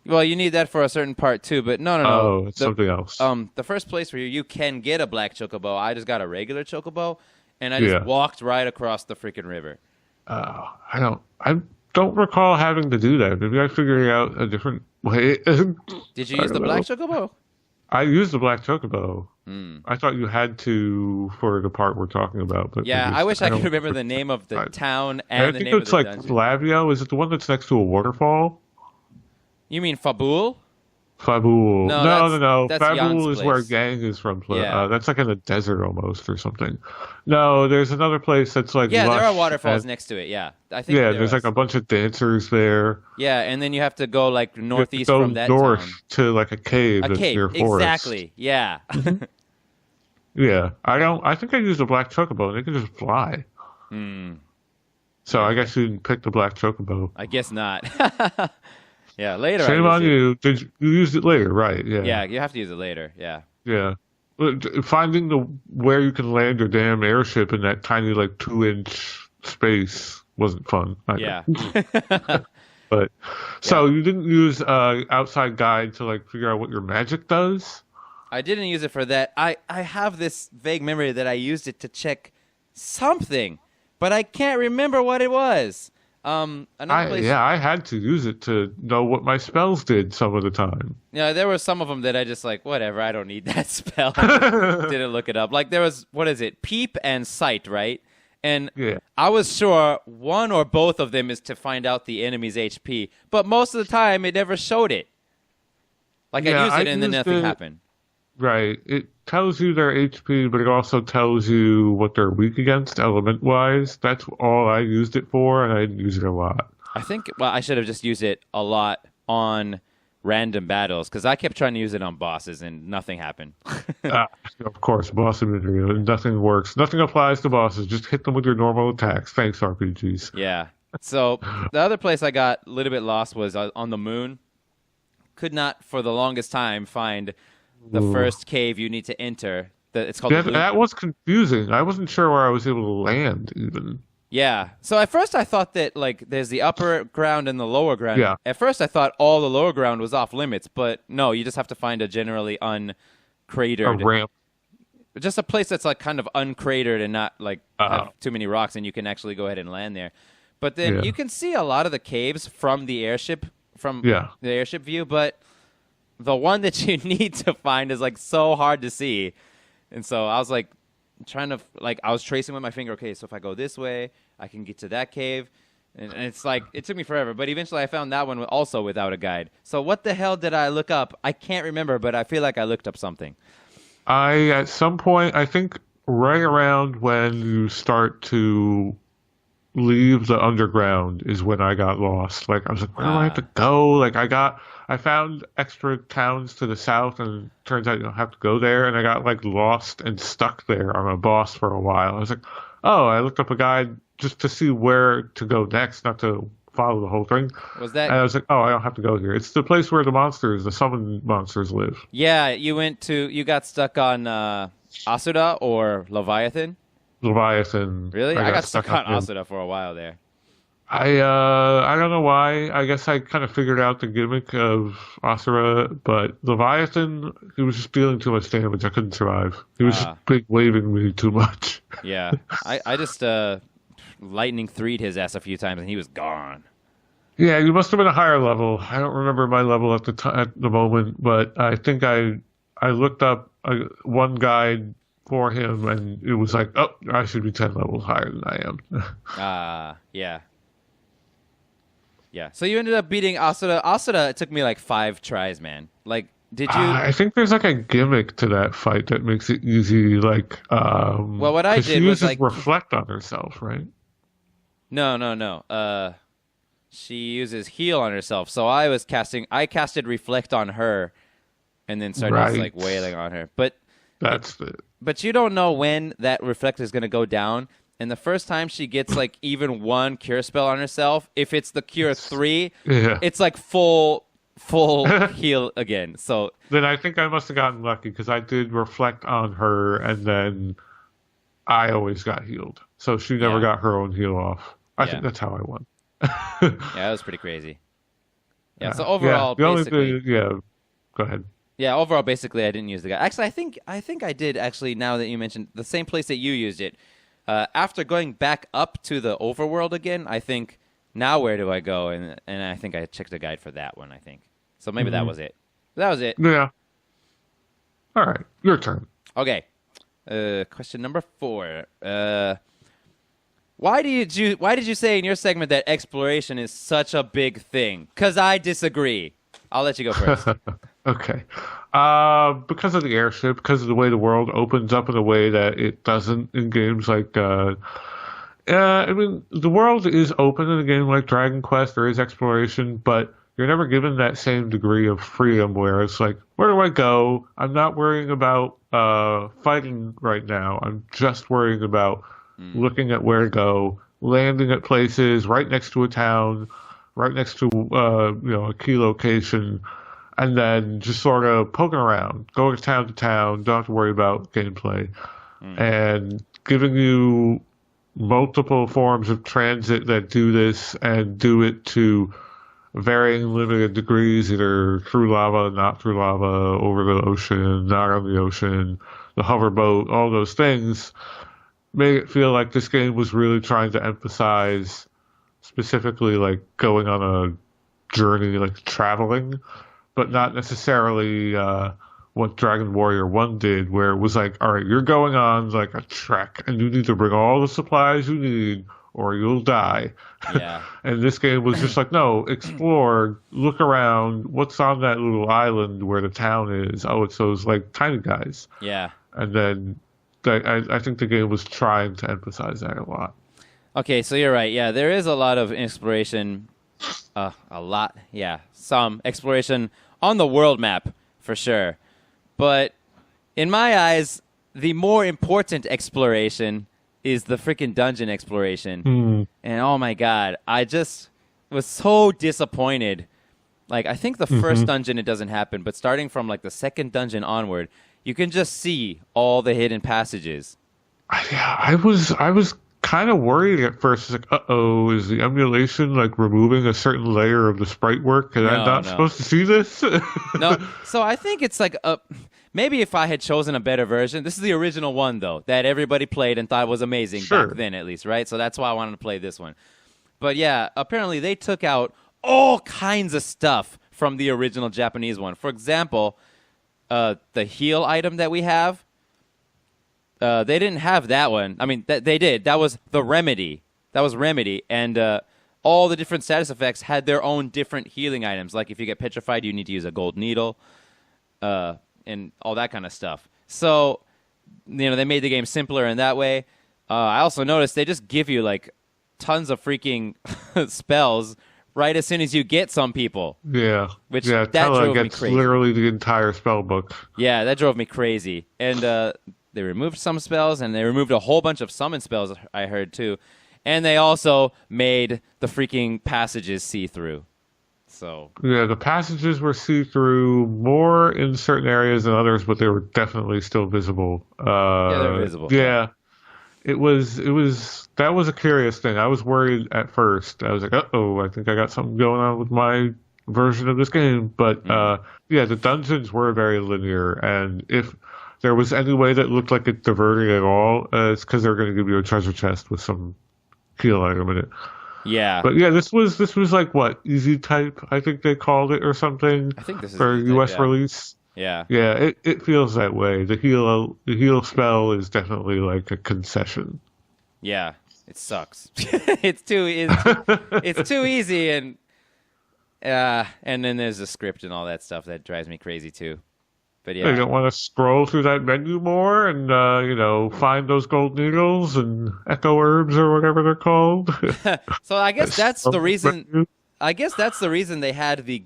[SPEAKER 1] Well, you need that for a certain part too, but no, no, no.
[SPEAKER 2] Oh, it's something else.
[SPEAKER 1] The first place where you can get a black chocobo, I just got a regular chocobo, and I just
[SPEAKER 2] Yeah.
[SPEAKER 1] walked right across the freaking river.
[SPEAKER 2] I don't recall having to do that. Maybe I figured out a different way.
[SPEAKER 1] Did you
[SPEAKER 2] I
[SPEAKER 1] use the
[SPEAKER 2] don't
[SPEAKER 1] black
[SPEAKER 2] know.
[SPEAKER 1] chocobo?
[SPEAKER 2] I used the black chocobo.
[SPEAKER 1] Hmm.
[SPEAKER 2] I thought you had to for the part we're talking about, but
[SPEAKER 1] Yeah,
[SPEAKER 2] maybe
[SPEAKER 1] I wish I could
[SPEAKER 2] don't.
[SPEAKER 1] remember the name of the
[SPEAKER 2] I,
[SPEAKER 1] town
[SPEAKER 2] I
[SPEAKER 1] and the
[SPEAKER 2] think
[SPEAKER 1] name of
[SPEAKER 2] it's
[SPEAKER 1] the
[SPEAKER 2] like
[SPEAKER 1] dungeon.
[SPEAKER 2] Flavio. Is it the one that's next to a waterfall?
[SPEAKER 1] You mean Fabul?
[SPEAKER 2] Fabul.
[SPEAKER 1] No,
[SPEAKER 2] No.
[SPEAKER 1] that's Jan's
[SPEAKER 2] Fabul is where
[SPEAKER 1] place.
[SPEAKER 2] Gang is from.
[SPEAKER 1] Yeah.
[SPEAKER 2] That's like in the desert almost or something. No, there's another place that's like
[SPEAKER 1] Yeah, there are
[SPEAKER 2] lush.
[SPEAKER 1] waterfalls
[SPEAKER 2] And,
[SPEAKER 1] next to it. Yeah, I think
[SPEAKER 2] yeah,
[SPEAKER 1] there
[SPEAKER 2] there's
[SPEAKER 1] are.
[SPEAKER 2] like a bunch of dancers there.
[SPEAKER 1] Yeah, and then you have to go like
[SPEAKER 2] You have to
[SPEAKER 1] northeast
[SPEAKER 2] go
[SPEAKER 1] from that
[SPEAKER 2] north
[SPEAKER 1] town.
[SPEAKER 2] to like a cave
[SPEAKER 1] A
[SPEAKER 2] that's
[SPEAKER 1] cave,
[SPEAKER 2] near forest.
[SPEAKER 1] exactly. Yeah.
[SPEAKER 2] Yeah, I don't. I think I used a black chocobo, and they can just fly.
[SPEAKER 1] Hmm.
[SPEAKER 2] So I guess you didn't pick the black chocobo.
[SPEAKER 1] I guess not. Yeah, later
[SPEAKER 2] Shame
[SPEAKER 1] I
[SPEAKER 2] on
[SPEAKER 1] used it.
[SPEAKER 2] you. You used it later, right? Yeah.
[SPEAKER 1] Yeah, you have to use it later. Yeah.
[SPEAKER 2] Yeah. But finding the where you can land your damn airship in that tiny like 2-inch space wasn't fun.
[SPEAKER 1] Yeah.
[SPEAKER 2] But so you didn't use outside guide to like figure out what your magic does?
[SPEAKER 1] I didn't use it for that. I have this vague memory that I used it to check something, but I can't remember what it was. Another place.
[SPEAKER 2] Yeah, I had to use it to know what my spells did some of the time.
[SPEAKER 1] Yeah, there were some of them that I just like, whatever, I don't need that spell. Didn't look it up. Like there was, what is it? Peep and Sight, right? And
[SPEAKER 2] Yeah.
[SPEAKER 1] I was sure one or both of them is to find out the enemy's HP, but most of the time it never showed it. Like
[SPEAKER 2] Yeah,
[SPEAKER 1] I used
[SPEAKER 2] I
[SPEAKER 1] it and then
[SPEAKER 2] used
[SPEAKER 1] nothing
[SPEAKER 2] it-
[SPEAKER 1] happened.
[SPEAKER 2] Right. It tells you their HP, but it also tells you what they're weak against element-wise. That's all I used it for, and I didn't use it a lot.
[SPEAKER 1] I think, well, I should have just used it a lot on random battles because I kept trying to use it on bosses and nothing happened.
[SPEAKER 2] Of course, boss imagery. Nothing works. Nothing applies to bosses. Just hit them with your normal attacks. Thanks, RPGs.
[SPEAKER 1] Yeah. So the other place I got a little bit lost was on the moon. Could not, for the longest time, find the first cave you need to enter. It's called
[SPEAKER 2] Yeah,
[SPEAKER 1] the
[SPEAKER 2] that was confusing. I wasn't sure where I was able to land, even.
[SPEAKER 1] Yeah. So at first I thought that like there's the upper ground and the lower ground.
[SPEAKER 2] Yeah.
[SPEAKER 1] At first I thought all the lower ground was off limits, but no, you just have to find a generally
[SPEAKER 2] A
[SPEAKER 1] uncratered,
[SPEAKER 2] ramp.
[SPEAKER 1] just a place that's like kind of uncratered and not like
[SPEAKER 2] Uh-oh.
[SPEAKER 1] have too many rocks, and you can actually go ahead and land there. But then
[SPEAKER 2] Yeah.
[SPEAKER 1] you can see a lot of the caves from the airship, from
[SPEAKER 2] Yeah.
[SPEAKER 1] the airship view, but the one that you need to find is like so hard to see. And so I was like trying to like I was tracing with my finger, okay, so if I go this way, I can get to that cave. And it's like it took me forever, but eventually I found that one also without a guide. So what the hell did I look up? I can't remember, but I feel like I looked up something.
[SPEAKER 2] At some point, I think right around when you start to leave the underground is when I got lost. Like, I was like, where do I have to go? Like, I found extra towns to the south, and it turns out you don't have to go there. And I got, like, lost and stuck there on a boss for a while. I was like, oh, I looked up a guide just to see where to go next, not to follow the whole thing.
[SPEAKER 1] Was
[SPEAKER 2] And I
[SPEAKER 1] that
[SPEAKER 2] was like, oh, I don't have to go here. It's the place where the summon monsters live.
[SPEAKER 1] Yeah, you got stuck on Asura or Leviathan?
[SPEAKER 2] Leviathan.
[SPEAKER 1] Really? I got stuck on
[SPEAKER 2] him.
[SPEAKER 1] Asura for a while there.
[SPEAKER 2] I don't know why. I guess I kind of figured out the gimmick of Asura, but Leviathan, he was just dealing too much damage. I couldn't survive. He was just big waving me too much.
[SPEAKER 1] Yeah. I just lightning 3'd his ass a few times and he was gone.
[SPEAKER 2] Yeah, you must have been a higher level. I don't remember my level at the moment, but I think I looked up one guide for him, and it was like, oh, I should be 10 levels higher than I am.
[SPEAKER 1] Yeah. Yeah. So you ended up beating Asura. Asura, it took me like 5 tries, man. Like, did you?
[SPEAKER 2] I think there's like a gimmick to that fight that makes it easy. Like,
[SPEAKER 1] well, what I
[SPEAKER 2] 'cause
[SPEAKER 1] did
[SPEAKER 2] she
[SPEAKER 1] was
[SPEAKER 2] uses
[SPEAKER 1] like,
[SPEAKER 2] reflect on herself, right?
[SPEAKER 1] No. She uses heal on herself. So I casted reflect on her, and then started just,
[SPEAKER 2] Right.
[SPEAKER 1] like wailing on her. But
[SPEAKER 2] That's it.
[SPEAKER 1] But you don't know when that reflect is going to go down. And the first time she gets like even one cure spell on herself, if it's the cure 3,
[SPEAKER 2] Yeah.
[SPEAKER 1] it's like full heal again. So
[SPEAKER 2] Then I think I must have gotten lucky because I did reflect on her, and then I always got healed. So she never
[SPEAKER 1] Yeah.
[SPEAKER 2] got her own heal off. I
[SPEAKER 1] Yeah.
[SPEAKER 2] think that's how I won.
[SPEAKER 1] Yeah, that was pretty crazy. Yeah, so
[SPEAKER 2] Yeah.
[SPEAKER 1] overall,
[SPEAKER 2] The only
[SPEAKER 1] basically,
[SPEAKER 2] thing, yeah. Go ahead.
[SPEAKER 1] yeah, overall, basically, I didn't use the guide. Actually, I think I did. Actually, now that you mentioned the same place that you used it, after going back up to the overworld again, I think now where do I go? And I think I checked the guide for that one. I think so. Maybe that was it. That was it.
[SPEAKER 2] Yeah. All right. Your turn.
[SPEAKER 1] Okay. Question number 4. Why did you say in your segment that exploration is such a big thing? 'Cause I disagree. I'll let you go first.
[SPEAKER 2] Okay. Because of the airship, because of the way the world opens up in a way that it doesn't in games like, I mean, the world is open in a game like Dragon Quest. There is exploration, but you're never given that same degree of freedom where it's like, where do I go? I'm not worrying about fighting right now. I'm just worrying about looking at where to go, landing at places right next to a town, right next to a key location, and then just sort of poking around, going to town, don't have to worry about gameplay, and giving you multiple forms of transit that do this and do it to varying limited degrees, either through lava, not through lava, over the ocean, not on the ocean, the hoverboat, all those things made it feel like this game was really trying to emphasize specifically like going on a journey, like traveling, but not necessarily what Dragon Warrior 1 did, where it was like, all right, you're going on like a trek and you need to bring all the supplies you need or you'll die.
[SPEAKER 1] Yeah.
[SPEAKER 2] And this game was just like, no, explore, look around, what's on that little island where the town is? Oh, it's those like tiny guys.
[SPEAKER 1] Yeah.
[SPEAKER 2] And then I think the game was trying to emphasize that a lot.
[SPEAKER 1] Okay, so you're right. Yeah, there is a lot of exploration. A lot. Yeah, some exploration on the world map for sure. But in my eyes, the more important exploration is the freaking dungeon exploration. And oh my god, I just was so disappointed. Like, I think the first dungeon it doesn't happen, but starting from like the second dungeon onward, you can just see all the hidden passages.
[SPEAKER 2] Yeah, I was kind of worried at first. Like, uh-oh, is the emulation like removing a certain layer of the sprite work? Am I not supposed to see this?
[SPEAKER 1] No, so I think it's like maybe if I had chosen a better version. This is the original one, though, that everybody played and thought was amazing back then, at least, right? So that's why I wanted to play this one. But yeah, apparently they took out all kinds of stuff from the original Japanese one. For example, the heal item that we have, they didn't have that one. I mean, they did. That was the remedy. That was remedy. And all the different status effects had their own different healing items. Like if you get petrified, you need to use a gold needle and all that kind of stuff. So, they made the game simpler in that way. I also noticed they just give you, like, tons of freaking spells right as soon as you get some people.
[SPEAKER 2] Yeah.
[SPEAKER 1] Which
[SPEAKER 2] yeah,
[SPEAKER 1] that drove me crazy.
[SPEAKER 2] Literally the entire spell book.
[SPEAKER 1] Yeah, that drove me crazy. And they removed some spells, and they removed a whole bunch of summon spells, I heard, too. And they also made the freaking passages see-through. So
[SPEAKER 2] yeah, the passages were see-through more in certain areas than others, but they were definitely still visible.
[SPEAKER 1] Yeah, they're visible.
[SPEAKER 2] Yeah. It was that was a curious thing. I was worried at first. I was like, uh-oh, I think I got something going on with my version of this game. But yeah, the dungeons were very linear, and if there was any way that looked like it diverted at all, it's because they're going to give you a treasure chest with some heal item in it.
[SPEAKER 1] yeah,
[SPEAKER 2] But yeah, this was like what, easy type, I think they called it, or something.
[SPEAKER 1] I think this is
[SPEAKER 2] for
[SPEAKER 1] easy type,
[SPEAKER 2] US
[SPEAKER 1] yeah.
[SPEAKER 2] release.
[SPEAKER 1] yeah.
[SPEAKER 2] Yeah, it feels that way. The heal spell is definitely like a concession.
[SPEAKER 1] Yeah, it sucks. it's too easy, and then there's the script and all that stuff that drives me crazy too. But
[SPEAKER 2] You
[SPEAKER 1] yeah,
[SPEAKER 2] don't want to scroll through that menu more and find those gold needles and echo herbs or whatever they're called.
[SPEAKER 1] so I guess that's the reason. I guess that's the reason they had the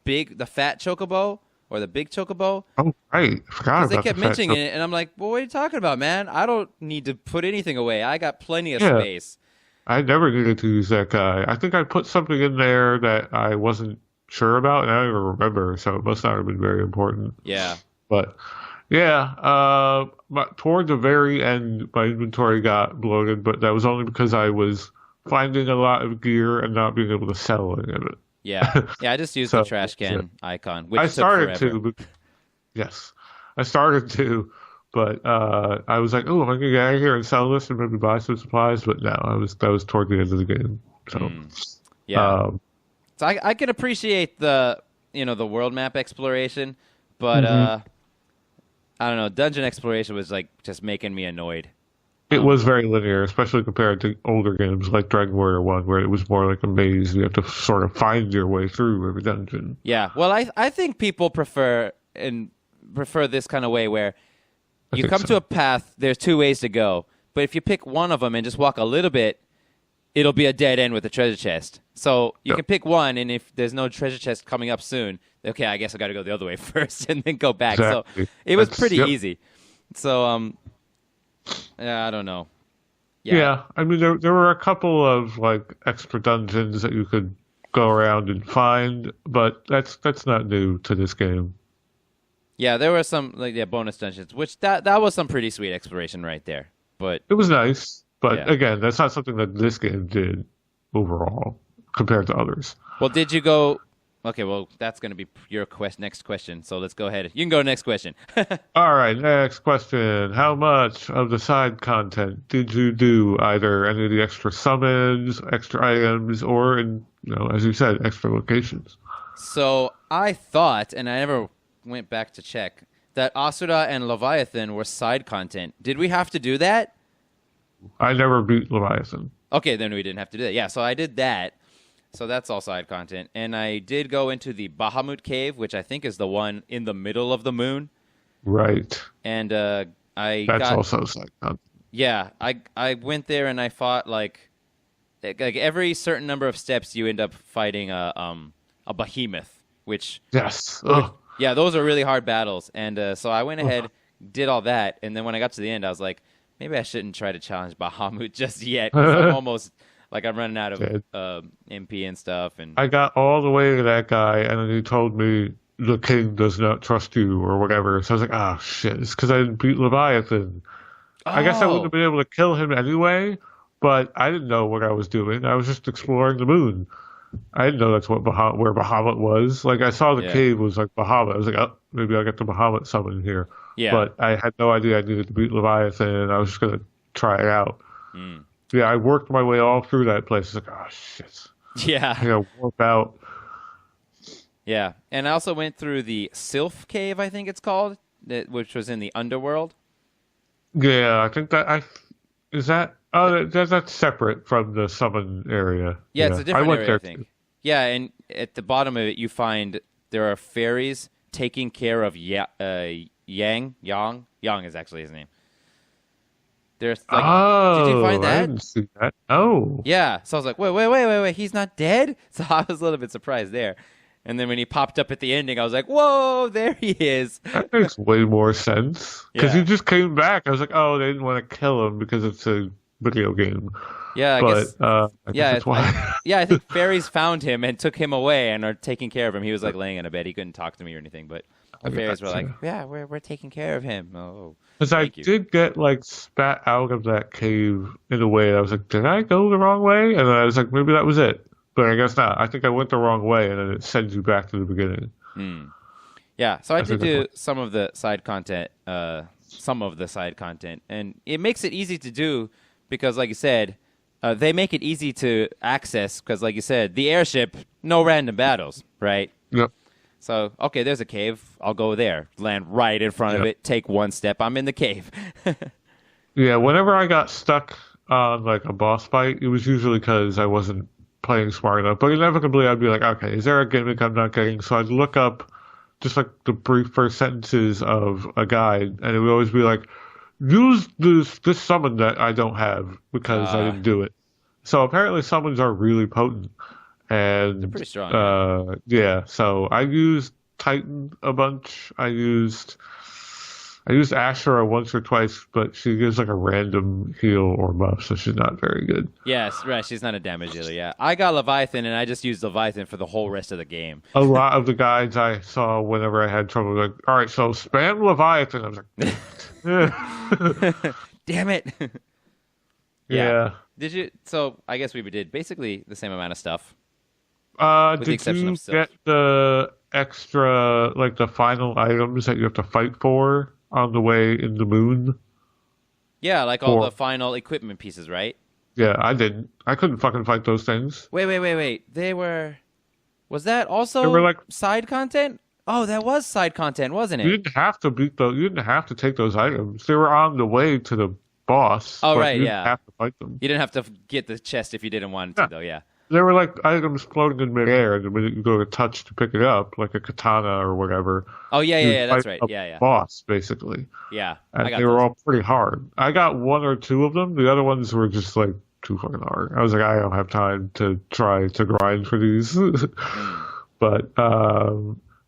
[SPEAKER 1] fat chocobo or the big chocobo.
[SPEAKER 2] Oh, right. I forgot about
[SPEAKER 1] They kept
[SPEAKER 2] the fat
[SPEAKER 1] mentioning it, and I'm like, well, what are you talking about, man? I don't need to put anything away. I got plenty of space.
[SPEAKER 2] I never needed to use that guy. I think I put something in there that I wasn't sure about, and I don't even remember, so it must not have been very important.
[SPEAKER 1] Yeah.
[SPEAKER 2] But, yeah, toward the very end, my inventory got bloated, but that was only because I was finding a lot of gear and not being able to sell any of it.
[SPEAKER 1] Yeah. Yeah, I just used
[SPEAKER 2] So,
[SPEAKER 1] the trash can icon, which
[SPEAKER 2] I
[SPEAKER 1] took
[SPEAKER 2] started
[SPEAKER 1] forever.
[SPEAKER 2] to, but yes, I started to, but I was like, oh, am I gonna get out of here and sell this and maybe buy some supplies? But no, that was toward the end of the game. So,
[SPEAKER 1] Yeah.
[SPEAKER 2] um,
[SPEAKER 1] So I can appreciate the world map exploration, but
[SPEAKER 2] mhm.
[SPEAKER 1] I don't know, dungeon exploration was like just making me annoyed.
[SPEAKER 2] It
[SPEAKER 1] Um,
[SPEAKER 2] was very linear, especially compared to older games like Dragon Warrior 1, where it was more like a maze. You have to sort of find your way through every dungeon.
[SPEAKER 1] yeah. Well, I think people prefer this kind of way where
[SPEAKER 2] I
[SPEAKER 1] you
[SPEAKER 2] think
[SPEAKER 1] come
[SPEAKER 2] so.
[SPEAKER 1] to a path, there's two ways to go, but if you pick one of them and just walk a little bit, it'll be a dead end with a treasure chest. So you
[SPEAKER 2] Yep.
[SPEAKER 1] can pick one, and if there's no treasure chest coming up soon, okay, I guess I got to go the other way first and then go back. So
[SPEAKER 2] Exactly.
[SPEAKER 1] it was
[SPEAKER 2] That's,
[SPEAKER 1] pretty
[SPEAKER 2] yep.
[SPEAKER 1] easy. So yeah, I don't know. Yeah,
[SPEAKER 2] Yeah, I mean, there were a couple of like extra dungeons that you could go around and find, but that's not new to this game.
[SPEAKER 1] yeah, there were some bonus dungeons, which that was some pretty sweet exploration right there. But
[SPEAKER 2] It was nice, but
[SPEAKER 1] yeah,
[SPEAKER 2] again, that's not something that this game did overall compared to others.
[SPEAKER 1] well, did you go? Okay, well, that's going to be your next question. So let's go ahead. You can go next question.
[SPEAKER 2] All right, next question. How much of the side content did you do? Either any of the extra summons, extra items, or as you said, extra locations?
[SPEAKER 1] So I thought, and I never went back to check, that Asura and Leviathan were side content. Did we have to do that?
[SPEAKER 2] I never beat Leviathan.
[SPEAKER 1] Okay, then we didn't have to do that. Yeah, so I did that. So that's all side content. And I did go into the Bahamut cave, which I think is the one in the middle of the moon.
[SPEAKER 2] Right.
[SPEAKER 1] And I
[SPEAKER 2] That's
[SPEAKER 1] got
[SPEAKER 2] also side content.
[SPEAKER 1] yeah, I went there and I fought like every certain number of steps you end up fighting a behemoth, which
[SPEAKER 2] Yes. Ugh.
[SPEAKER 1] yeah, those are really hard battles. And so I went ahead, did all that, and then when I got to the end, I was like, maybe I shouldn't try to challenge Bahamut just yet. 'Cause I'm almost like I'm running out
[SPEAKER 2] Did.
[SPEAKER 1] of MP and stuff. And
[SPEAKER 2] I got all the way to that guy, and then he told me the king does not trust you or whatever. So I was like, oh shit, it's because I didn't beat Leviathan. I guess I wouldn't have
[SPEAKER 1] oh
[SPEAKER 2] been able to kill him anyway, but I didn't know what I was doing. I was just exploring the moon. I didn't know that's where Bahamut was. Like I saw the
[SPEAKER 1] yeah,
[SPEAKER 2] cave was like Bahamut. I was like, oh, maybe I'll get the Bahamut summon here.
[SPEAKER 1] yeah,
[SPEAKER 2] But I had no idea I needed to beat Leviathan. I was just gonna try it out.
[SPEAKER 1] mm.
[SPEAKER 2] Yeah, I worked my way all through that place. It's like, oh shit, I
[SPEAKER 1] yeah,
[SPEAKER 2] gotta warp out.
[SPEAKER 1] yeah. And I also went through the Sylph cave, I think it's called, which was in the underworld.
[SPEAKER 2] Yeah, I think that is that. Oh, that's separate from the summon area.
[SPEAKER 1] Yeah, it's a
[SPEAKER 2] I
[SPEAKER 1] different
[SPEAKER 2] went
[SPEAKER 1] area, I
[SPEAKER 2] there
[SPEAKER 1] think.
[SPEAKER 2] too.
[SPEAKER 1] Yeah, and at the bottom of it, you find there are fairies taking care of Yang is actually his name. There's like, did you
[SPEAKER 2] Oh,
[SPEAKER 1] find
[SPEAKER 2] I
[SPEAKER 1] that?
[SPEAKER 2] didn't see that. Oh,
[SPEAKER 1] Yeah. So I was like, wait, he's not dead? So I was a little bit surprised there. And then when he popped up at the ending, I was like, whoa, there he is.
[SPEAKER 2] that makes way more sense. Because
[SPEAKER 1] Yeah.
[SPEAKER 2] he just came back. I was like, oh, they didn't want to kill him because it's a video game.
[SPEAKER 1] Yeah, I
[SPEAKER 2] But
[SPEAKER 1] guess.
[SPEAKER 2] I guess
[SPEAKER 1] Yeah,
[SPEAKER 2] that's why.
[SPEAKER 1] yeah. I think fairies found him and took him away and are taking care of him. He was like laying in a bed. He couldn't talk to me or anything, but the fairies were like, "Yeah, we're taking care of him." Oh,
[SPEAKER 2] Because I
[SPEAKER 1] thank you.
[SPEAKER 2] did get like spat out of that cave in a way. I was like, did I go the wrong way? And then I was like, maybe that was it. But I guess not. I think I went the wrong way, and then it sends you back to the beginning.
[SPEAKER 1] Yeah, so I did
[SPEAKER 2] think
[SPEAKER 1] do
[SPEAKER 2] that's
[SPEAKER 1] some of the side content, and it makes it easy to do because, like you said, they make it easy to access because, like you said, the airship, no random battles, right?
[SPEAKER 2] Yep.
[SPEAKER 1] So, okay, there's a cave. I'll go there. Land right in front of
[SPEAKER 2] Yep.
[SPEAKER 1] it. Take one step. I'm in the cave.
[SPEAKER 2] Yeah, whenever I got stuck on like a boss fight, it was usually because I wasn't playing smart enough. But inevitably, I'd be like, okay, is there a gimmick I'm not getting? So I'd look up just like the brief first sentences of a guide, and it would always be like, use this summon that I don't have because I didn't do it. So apparently, summons are really potent, and
[SPEAKER 1] pretty strong,
[SPEAKER 2] yeah. So I used Titan a bunch. I used Ashura once or twice, but she gives like a random heal or buff, so she's not very good.
[SPEAKER 1] Yes, right. She's not a damage dealer. Yeah, I got Leviathan, and I just used Leviathan for the whole rest of the game.
[SPEAKER 2] A lot of the guides I saw whenever I had trouble, like, all right, so spam Leviathan. I was like,
[SPEAKER 1] Damn it.
[SPEAKER 2] yeah.
[SPEAKER 1] Did you? So I guess we did basically the same amount of stuff. With the
[SPEAKER 2] Did
[SPEAKER 1] exception
[SPEAKER 2] you
[SPEAKER 1] of
[SPEAKER 2] get the extra, like the final items that you have to fight for on the way in the moon?
[SPEAKER 1] Yeah, like all the final equipment pieces, right?
[SPEAKER 2] Yeah, I didn't. I couldn't fucking fight those things.
[SPEAKER 1] Wait. They were. Was that also
[SPEAKER 2] They were like
[SPEAKER 1] side content? Oh, that was side content, wasn't
[SPEAKER 2] you
[SPEAKER 1] it?
[SPEAKER 2] didn't have to beat those. You didn't have to take those items. They were on the way to the boss.
[SPEAKER 1] Oh,
[SPEAKER 2] but
[SPEAKER 1] right,
[SPEAKER 2] you didn't
[SPEAKER 1] yeah.
[SPEAKER 2] have to fight them.
[SPEAKER 1] You didn't have to get the chest if you didn't want to, though. Yeah.
[SPEAKER 2] They were like items floating in midair, and the minute you go to touch to pick it up, like a katana or whatever.
[SPEAKER 1] Oh yeah,
[SPEAKER 2] you
[SPEAKER 1] yeah, that's
[SPEAKER 2] fight
[SPEAKER 1] right.
[SPEAKER 2] a
[SPEAKER 1] Yeah.
[SPEAKER 2] boss basically.
[SPEAKER 1] Yeah.
[SPEAKER 2] And
[SPEAKER 1] I got
[SPEAKER 2] they were
[SPEAKER 1] those.
[SPEAKER 2] all pretty hard. I got one or two of them. The other ones were just like too fucking hard. I was like, I don't have time to try to grind for these. But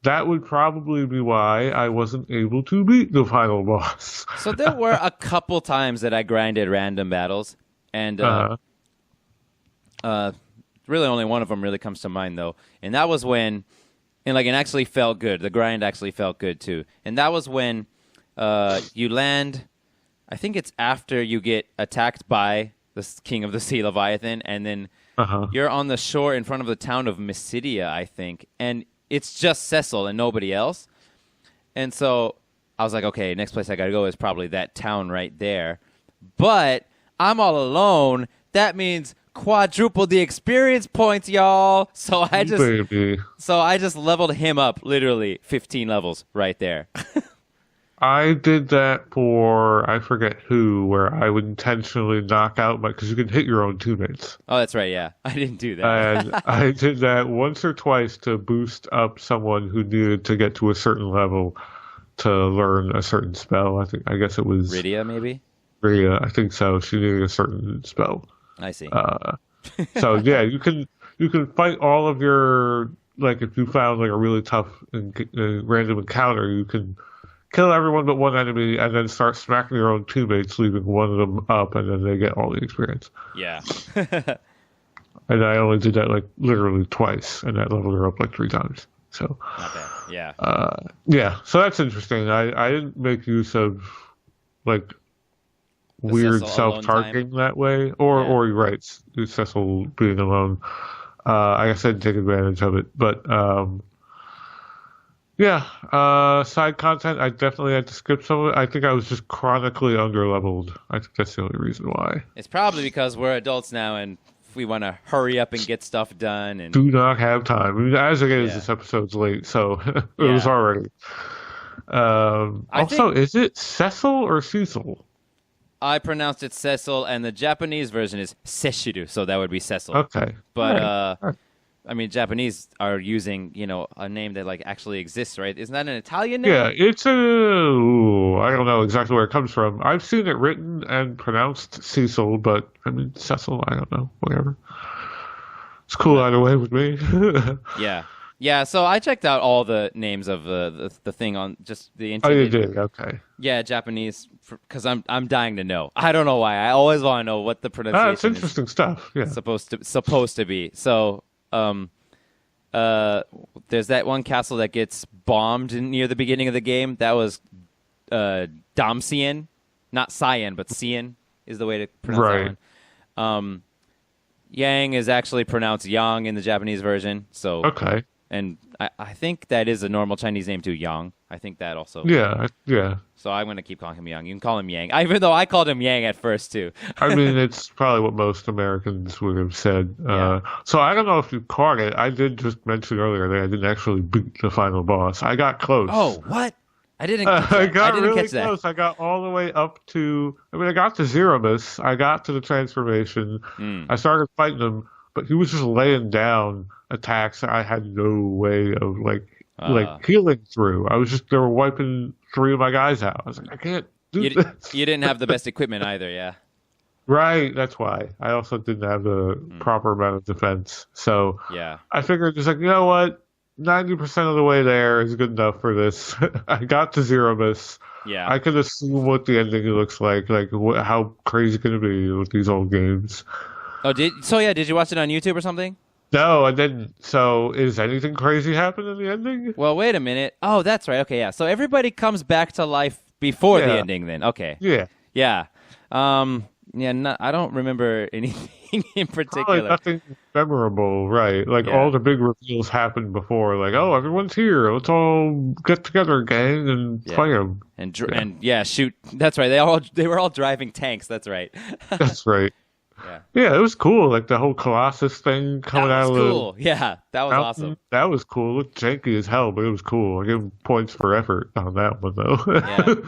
[SPEAKER 2] that would probably be why I wasn't able to beat the final boss.
[SPEAKER 1] So there were a couple times that I grinded random battles, and really only one of them really comes to mind though, and that was when, and it actually felt good. The grind actually felt good too, and that was when you land. I think it's after you get attacked by the King of the Sea Leviathan, and then you're on the shore in front of the town of Mysidia, I think, and it's just Cecil and nobody else. And so I was like, okay, next place I gotta go is probably that town right there. But I'm all alone. That means quadruple the experience points, y'all. So I just leveled him up literally 15 levels right there.
[SPEAKER 2] I did that for I forget who, where I would intentionally knock out because you can hit your own teammates.
[SPEAKER 1] Oh, that's right. Yeah, I didn't do that.
[SPEAKER 2] And I did that once or twice to boost up someone who needed to get to a certain level to learn a certain spell. I guess it was
[SPEAKER 1] Rydia, maybe.
[SPEAKER 2] Rydia, I think so. She needed a certain spell.
[SPEAKER 1] I see.
[SPEAKER 2] So yeah, you can fight all of your if you found like a really tough random encounter, you can kill everyone but one enemy, and then start smacking your own teammates, leaving one of them up, and then they get all the experience.
[SPEAKER 1] Yeah.
[SPEAKER 2] And I only did that literally twice, and that leveled her up 3 times. So.
[SPEAKER 1] Not bad. Yeah.
[SPEAKER 2] Yeah. So that's interesting. I didn't make use of weird self-targeting that way, or you're right, Cecil being alone. I guess I didn't take advantage of it, but. Yeah, side content, I definitely had to skip some of it. I think I was just chronically underleveled. I think that's the only reason why.
[SPEAKER 1] It's probably because we're adults now and we want to hurry up and get stuff done. And
[SPEAKER 2] do not have time. I mean, as it is, this episode's late, so it was already. Also, is it Cecil or Cecil?
[SPEAKER 1] I pronounced it Cecil, and the Japanese version is Seshiru, so that would be Cecil.
[SPEAKER 2] Okay.
[SPEAKER 1] But, I mean, Japanese are using, a name that actually exists, right? Isn't that an Italian name?
[SPEAKER 2] Yeah, it's I don't know exactly where it comes from. I've seen it written and pronounced Cecil, but I mean Cecil, I don't know, whatever. It's cool either way with me.
[SPEAKER 1] Yeah. So I checked out all the names of the thing on just the internet.
[SPEAKER 2] Oh, you did? Okay.
[SPEAKER 1] Yeah, Japanese, because I'm dying to know. I don't know why. I always want to know what the pronunciation
[SPEAKER 2] it's interesting stuff. Yeah.
[SPEAKER 1] Supposed to be. So. There's that one castle that gets bombed near the beginning of the game. That was Damcyan, not Cyan, but Cyan is the way to pronounce that one. Yang is actually pronounced Yang in the Japanese version. So
[SPEAKER 2] okay,
[SPEAKER 1] and I think that is a normal Chinese name too, Yang. I think that also.
[SPEAKER 2] Yeah.
[SPEAKER 1] So I'm gonna keep calling him Yang. You can call him Yang, even though I called him Yang at first too.
[SPEAKER 2] I mean, it's probably what most Americans would have said.
[SPEAKER 1] Yeah.
[SPEAKER 2] So I don't know if you caught it. I did just mention earlier that I didn't actually beat the final boss. I got close.
[SPEAKER 1] Oh, what? I didn't. Catch that.
[SPEAKER 2] I got really
[SPEAKER 1] catch
[SPEAKER 2] close.
[SPEAKER 1] That.
[SPEAKER 2] I got all the way up to. I mean, I got to Zeromus. I got to the transformation. I started fighting him, but he was just laying down attacks that I had no way of healing through. They were wiping 3 of my guys out. I was like, I can't do this.
[SPEAKER 1] You didn't have the best equipment either, yeah.
[SPEAKER 2] Right, that's why. I also didn't have the proper amount of defense. So
[SPEAKER 1] yeah.
[SPEAKER 2] I figured you know what? 90% of the way there is good enough for this. I got to Zeromus.
[SPEAKER 1] Yeah.
[SPEAKER 2] I can assume what the ending looks like how crazy can it be with these old games.
[SPEAKER 1] Oh, did you watch it on YouTube or something?
[SPEAKER 2] No, I didn't. So, is anything crazy happen in the ending?
[SPEAKER 1] Well, wait a minute. Oh, that's right. Okay, yeah. So everybody comes back to life before the ending then. Okay.
[SPEAKER 2] Yeah.
[SPEAKER 1] Yeah. Yeah, I don't remember anything in
[SPEAKER 2] Probably
[SPEAKER 1] particular.
[SPEAKER 2] nothing memorable, right? Like
[SPEAKER 1] Yeah.
[SPEAKER 2] all the big reveals happened before. Like, oh, everyone's here. Let's all get together, gang, and
[SPEAKER 1] Yeah.
[SPEAKER 2] fight them. Yeah,
[SPEAKER 1] And yeah, shoot. That's right. They were all driving tanks. That's right.
[SPEAKER 2] that's right.
[SPEAKER 1] Yeah.
[SPEAKER 2] Yeah, it was cool. Like the whole Colossus thing coming
[SPEAKER 1] That was
[SPEAKER 2] out of the
[SPEAKER 1] cool. Yeah, that was awesome.
[SPEAKER 2] mountain. That was cool. It looked janky as hell, but it was cool. I give them points for effort on that one,
[SPEAKER 1] Yeah.
[SPEAKER 2] though.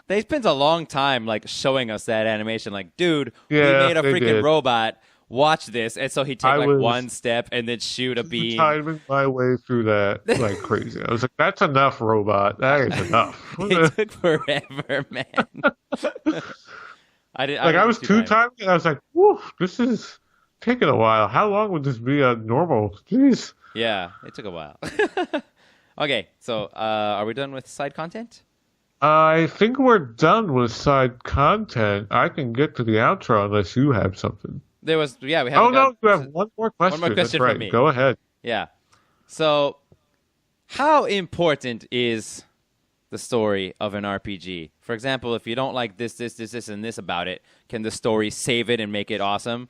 [SPEAKER 1] They spent a long time like showing us that animation. Like, dude, we
[SPEAKER 2] Yeah,
[SPEAKER 1] made a
[SPEAKER 2] they
[SPEAKER 1] freaking
[SPEAKER 2] did.
[SPEAKER 1] robot. Watch this. And so he'd take
[SPEAKER 2] I
[SPEAKER 1] like
[SPEAKER 2] was
[SPEAKER 1] one step and then shoot a beam.
[SPEAKER 2] timing my way through that like crazy. I was like, that's enough, robot. That is enough.
[SPEAKER 1] It took forever, man. I
[SPEAKER 2] Like I
[SPEAKER 1] didn't
[SPEAKER 2] was
[SPEAKER 1] see
[SPEAKER 2] two
[SPEAKER 1] timing.
[SPEAKER 2] timing, and I was like, "Woof, this is taking a while. How long would this be a normal?" Jeez.
[SPEAKER 1] Yeah, it took a while. Okay, so are we done with side content?
[SPEAKER 2] I think we're done with side content. I can get to the outro unless you have something.
[SPEAKER 1] We haven't
[SPEAKER 2] Oh no,
[SPEAKER 1] got
[SPEAKER 2] you have one more question.
[SPEAKER 1] more question
[SPEAKER 2] That's right.
[SPEAKER 1] from me.
[SPEAKER 2] Go ahead.
[SPEAKER 1] Yeah. So, how important is the story of an RPG? For example, if you don't like this, and this about it, can the story save it and make it awesome?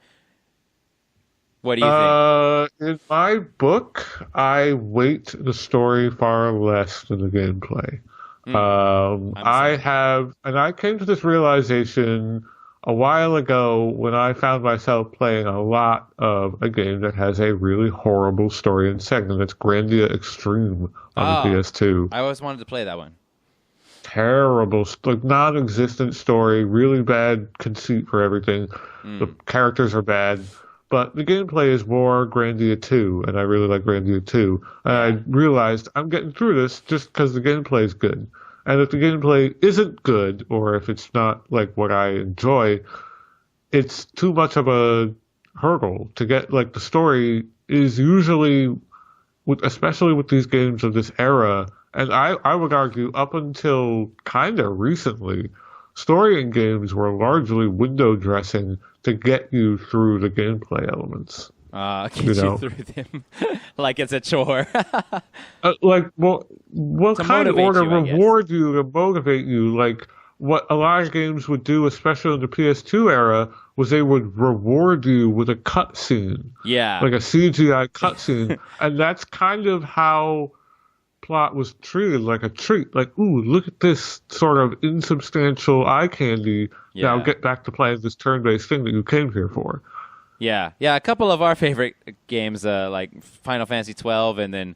[SPEAKER 1] What do you think?
[SPEAKER 2] In my book, I weight the story far less than the gameplay.
[SPEAKER 1] I'm the same.
[SPEAKER 2] And I came to this realization a while ago when I found myself playing a lot of a game that has a really horrible story and segment. That's Grandia Extreme on the
[SPEAKER 1] Oh,
[SPEAKER 2] PS2.
[SPEAKER 1] I always wanted to play that one.
[SPEAKER 2] Terrible, like non-existent story, really bad conceit for everything. The characters are bad, but the gameplay is more Grandia 2, and I really like Grandia 2. And
[SPEAKER 1] Yeah.
[SPEAKER 2] I realized I'm getting through this just because the gameplay is good. And if the gameplay isn't good, or if it's not like what I enjoy, it's too much of a hurdle to get. Like the story is usually, especially with these games of this era, and I would argue up until kind of recently, story in games were largely window dressing to get you through the gameplay elements.
[SPEAKER 1] Get
[SPEAKER 2] You
[SPEAKER 1] you
[SPEAKER 2] know,
[SPEAKER 1] through them like it's a chore.
[SPEAKER 2] like what
[SPEAKER 1] To
[SPEAKER 2] kind of
[SPEAKER 1] motivate
[SPEAKER 2] order
[SPEAKER 1] you, I guess.
[SPEAKER 2] reward you to motivate you? Like what a lot of games would do, especially in the PS2 era, was they would reward you with a cutscene,
[SPEAKER 1] Yeah.
[SPEAKER 2] like a CGI cutscene, and that's kind of how plot was treated, like a treat. Like, ooh, look at this sort of insubstantial eye candy. Now
[SPEAKER 1] Yeah.
[SPEAKER 2] get back to playing this turn-based thing that you came here for.
[SPEAKER 1] Yeah, yeah. A couple of our favorite games, like Final Fantasy 12, and then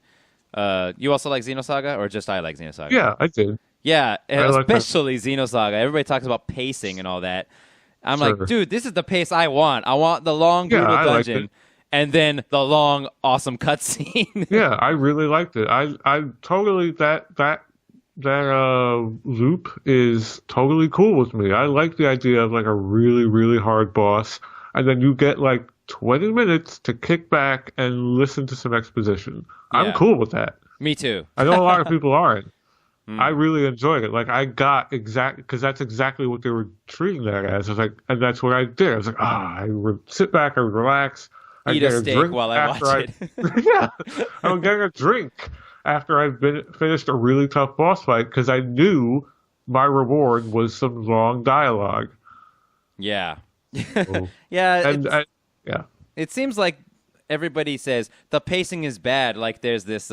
[SPEAKER 1] you also like Xenosaga, or just I like Xenosaga?
[SPEAKER 2] Yeah, I did.
[SPEAKER 1] Yeah,
[SPEAKER 2] I like that.
[SPEAKER 1] especially Xenosaga. Everybody talks about pacing and all that. I'm
[SPEAKER 2] Sure.
[SPEAKER 1] like, dude, this is the pace I want. I want the long,
[SPEAKER 2] Yeah,
[SPEAKER 1] brutal
[SPEAKER 2] I liked
[SPEAKER 1] dungeon,
[SPEAKER 2] it.
[SPEAKER 1] and then the long, awesome cutscene.
[SPEAKER 2] Yeah, I really liked it. I totally that loop is totally cool with me. I like the idea of like a really, really hard boss, and then you get like 20 minutes to kick back and listen to some exposition. I'm
[SPEAKER 1] Yeah.
[SPEAKER 2] cool with that.
[SPEAKER 1] Me too.
[SPEAKER 2] I know a lot of people aren't.
[SPEAKER 1] Hmm.
[SPEAKER 2] I really enjoyed it. Like I got because that's exactly what they were treating that as. I was like, and that's what I did. I was like, sit back and relax. I
[SPEAKER 1] Eat
[SPEAKER 2] get
[SPEAKER 1] a steak
[SPEAKER 2] drink
[SPEAKER 1] while I
[SPEAKER 2] after
[SPEAKER 1] watch it.
[SPEAKER 2] yeah, I would get a drink after I've finished a really tough boss fight because I knew my reward was some long dialogue.
[SPEAKER 1] Yeah.
[SPEAKER 2] So-
[SPEAKER 1] Yeah,
[SPEAKER 2] and yeah,
[SPEAKER 1] it seems like everybody says the pacing is bad. Like there's this